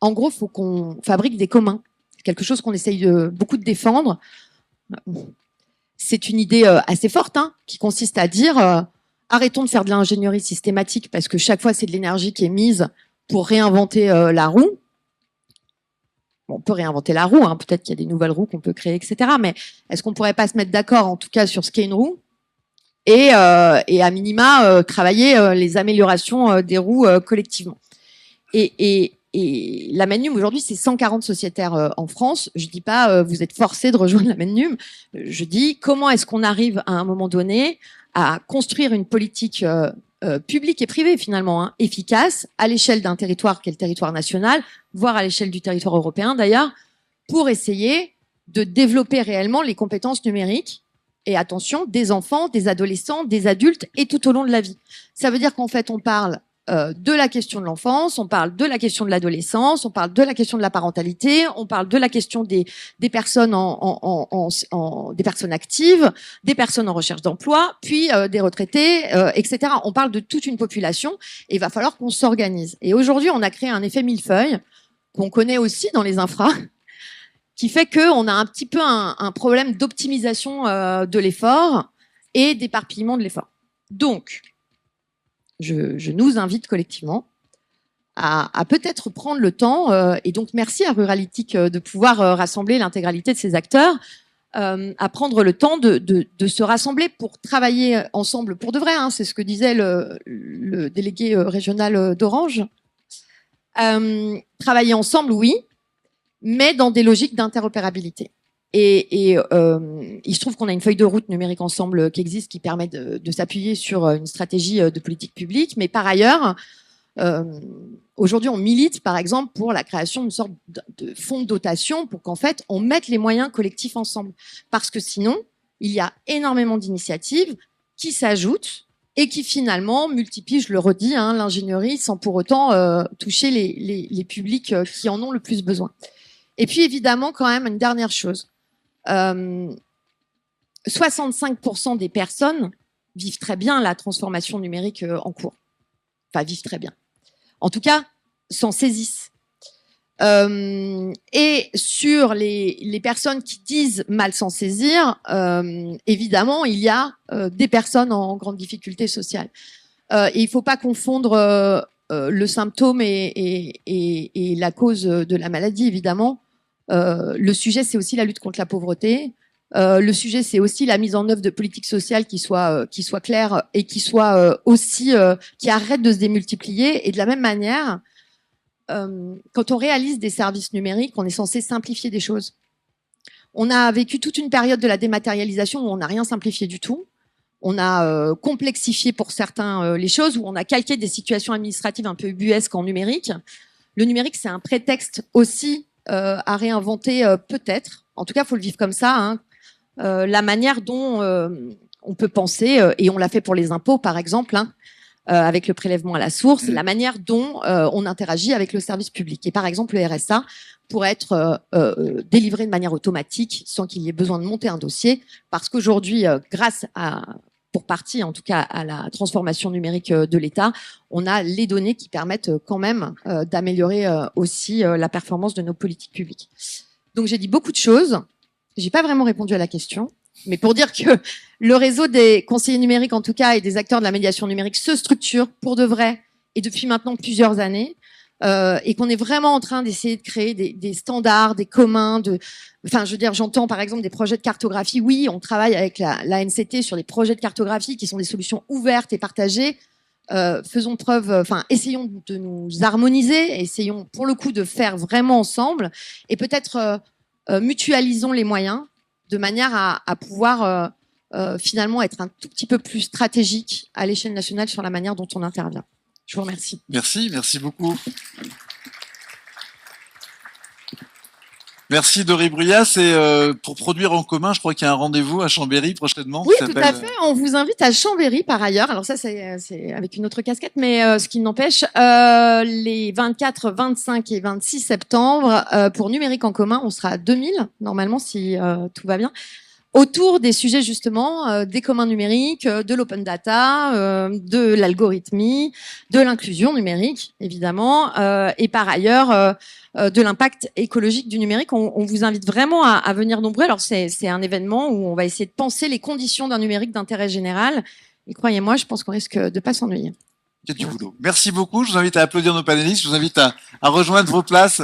En gros, il faut qu'on fabrique des communs. C'est quelque chose qu'on essaye beaucoup de défendre. C'est une idée assez forte, hein, qui consiste à dire arrêtons de faire de l'ingénierie systématique parce que chaque fois, c'est de l'énergie qui est mise pour réinventer la roue. Bon, on peut réinventer la roue, hein, peut-être qu'il y a des nouvelles roues qu'on peut créer, etc. Mais est-ce qu'on pourrait pas se mettre d'accord, en tout cas, sur ce qu'est une roue et à minima travailler les améliorations des roues collectivement. Et la Mannum aujourd'hui, c'est 140 sociétaires en France. Je dis pas vous êtes forcés de rejoindre la Mannum. Je dis comment est-ce qu'on arrive à un moment donné à construire une politique publique et privée finalement efficace à l'échelle d'un territoire qui est le territoire national, voire à l'échelle du territoire européen d'ailleurs, pour essayer de développer réellement les compétences numériques. Et attention, des enfants, des adolescents, des adultes et tout au long de la vie. Ça veut dire qu'en fait, on parle de la question de l'enfance, on parle de la question de l'adolescence, on parle de la question de la parentalité, on parle de la question des personnes des personnes actives, des personnes en recherche d'emploi, puis des retraités, etc. On parle de toute une population et il va falloir qu'on s'organise. Et aujourd'hui, on a créé un effet millefeuille qu'on connaît aussi dans les infras, qui fait qu'on a un petit peu un problème d'optimisation de l'effort et d'éparpillement de l'effort. Donc, je nous invite collectivement à peut-être prendre le temps, et donc merci à Ruralytic de pouvoir rassembler l'intégralité de ces acteurs, à prendre le temps de se rassembler pour travailler ensemble pour de vrai. Hein, c'est ce que disait le délégué régional d'Orange. Travailler ensemble, oui, mais dans des logiques d'interopérabilité. Et il se trouve qu'on a une feuille de route numérique ensemble qui existe, qui permet de s'appuyer sur une stratégie de politique publique. Mais par ailleurs, aujourd'hui, on milite, par exemple, pour la création d'une sorte de fonds de dotation pour qu'en fait, on mette les moyens collectifs ensemble. Parce que sinon, il y a énormément d'initiatives qui s'ajoutent et qui finalement multiplient, je le redis, hein, l'ingénierie sans pour autant toucher les publics qui en ont le plus besoin. Et puis évidemment, quand même, une dernière chose. 65% des personnes vivent très bien la transformation numérique en cours. Enfin, vivent très bien. En tout cas, s'en saisissent. Et sur les personnes qui disent mal s'en saisir, évidemment, il y a des personnes en grande difficulté sociale. Et il ne faut pas confondre le symptôme et la cause de la maladie, évidemment. Le sujet, c'est aussi la lutte contre la pauvreté. Le sujet, c'est aussi la mise en œuvre de politiques sociales qui soient claires et qui soient aussi qui arrêtent de se démultiplier. Et de la même manière, quand on réalise des services numériques, on est censé simplifier des choses. On a vécu toute une période de la dématérialisation où on n'a rien simplifié du tout. On a complexifié pour certains les choses, où on a calqué des situations administratives un peu ubuesques en numérique. Le numérique, c'est un prétexte aussi à réinventer peut-être, en tout cas, il faut le vivre comme ça, hein, la manière dont on peut penser, et on l'a fait pour les impôts, par exemple, hein, avec le prélèvement à la source, la manière dont on interagit avec le service public. Et par exemple, le RSA pourrait être délivré de manière automatique sans qu'il y ait besoin de monter un dossier, parce qu'aujourd'hui, grâce à, pour partie en tout cas, à la transformation numérique de l'État, on a les données qui permettent quand même d'améliorer aussi la performance de nos politiques publiques. Donc j'ai dit beaucoup de choses, j'ai pas vraiment répondu à la question, mais pour dire que le réseau des conseillers numériques en tout cas et des acteurs de la médiation numérique se structure pour de vrai et depuis maintenant plusieurs années. Et qu'on est vraiment en train d'essayer de créer des standards, des communs, enfin, je veux dire, j'entends par exemple des projets de cartographie. Oui, on travaille avec la NCT sur des projets de cartographie qui sont des solutions ouvertes et partagées. Faisons preuve, enfin, essayons de nous harmoniser, essayons pour le coup de faire vraiment ensemble, et peut-être mutualisons les moyens de manière à pouvoir finalement être un tout petit peu plus stratégique à l'échelle nationale sur la manière dont on intervient. Je vous remercie. Merci beaucoup. Merci Dory Bruyas. Et pour produire en commun, je crois qu'il y a un rendez-vous à Chambéry prochainement. Oui, qui tout s'appelle, à fait. On vous invite à Chambéry par ailleurs. Alors ça, c'est avec une autre casquette, mais ce qui n'empêche, les 24, 25 et 26 septembre, pour Numérique en commun, on sera à 2000, normalement, si tout va bien, autour des sujets justement des communs numériques, de l'open data, de l'algorithmie, de l'inclusion numérique, évidemment, et par ailleurs de l'impact écologique du numérique. On vous invite vraiment à venir nombreux. Alors c'est un événement où on va essayer de penser les conditions d'un numérique d'intérêt général. Et croyez-moi, je pense qu'on risque de pas s'ennuyer. Il y a du boulot. Merci beaucoup. Je vous invite à applaudir nos panélistes. Je vous invite à rejoindre vos places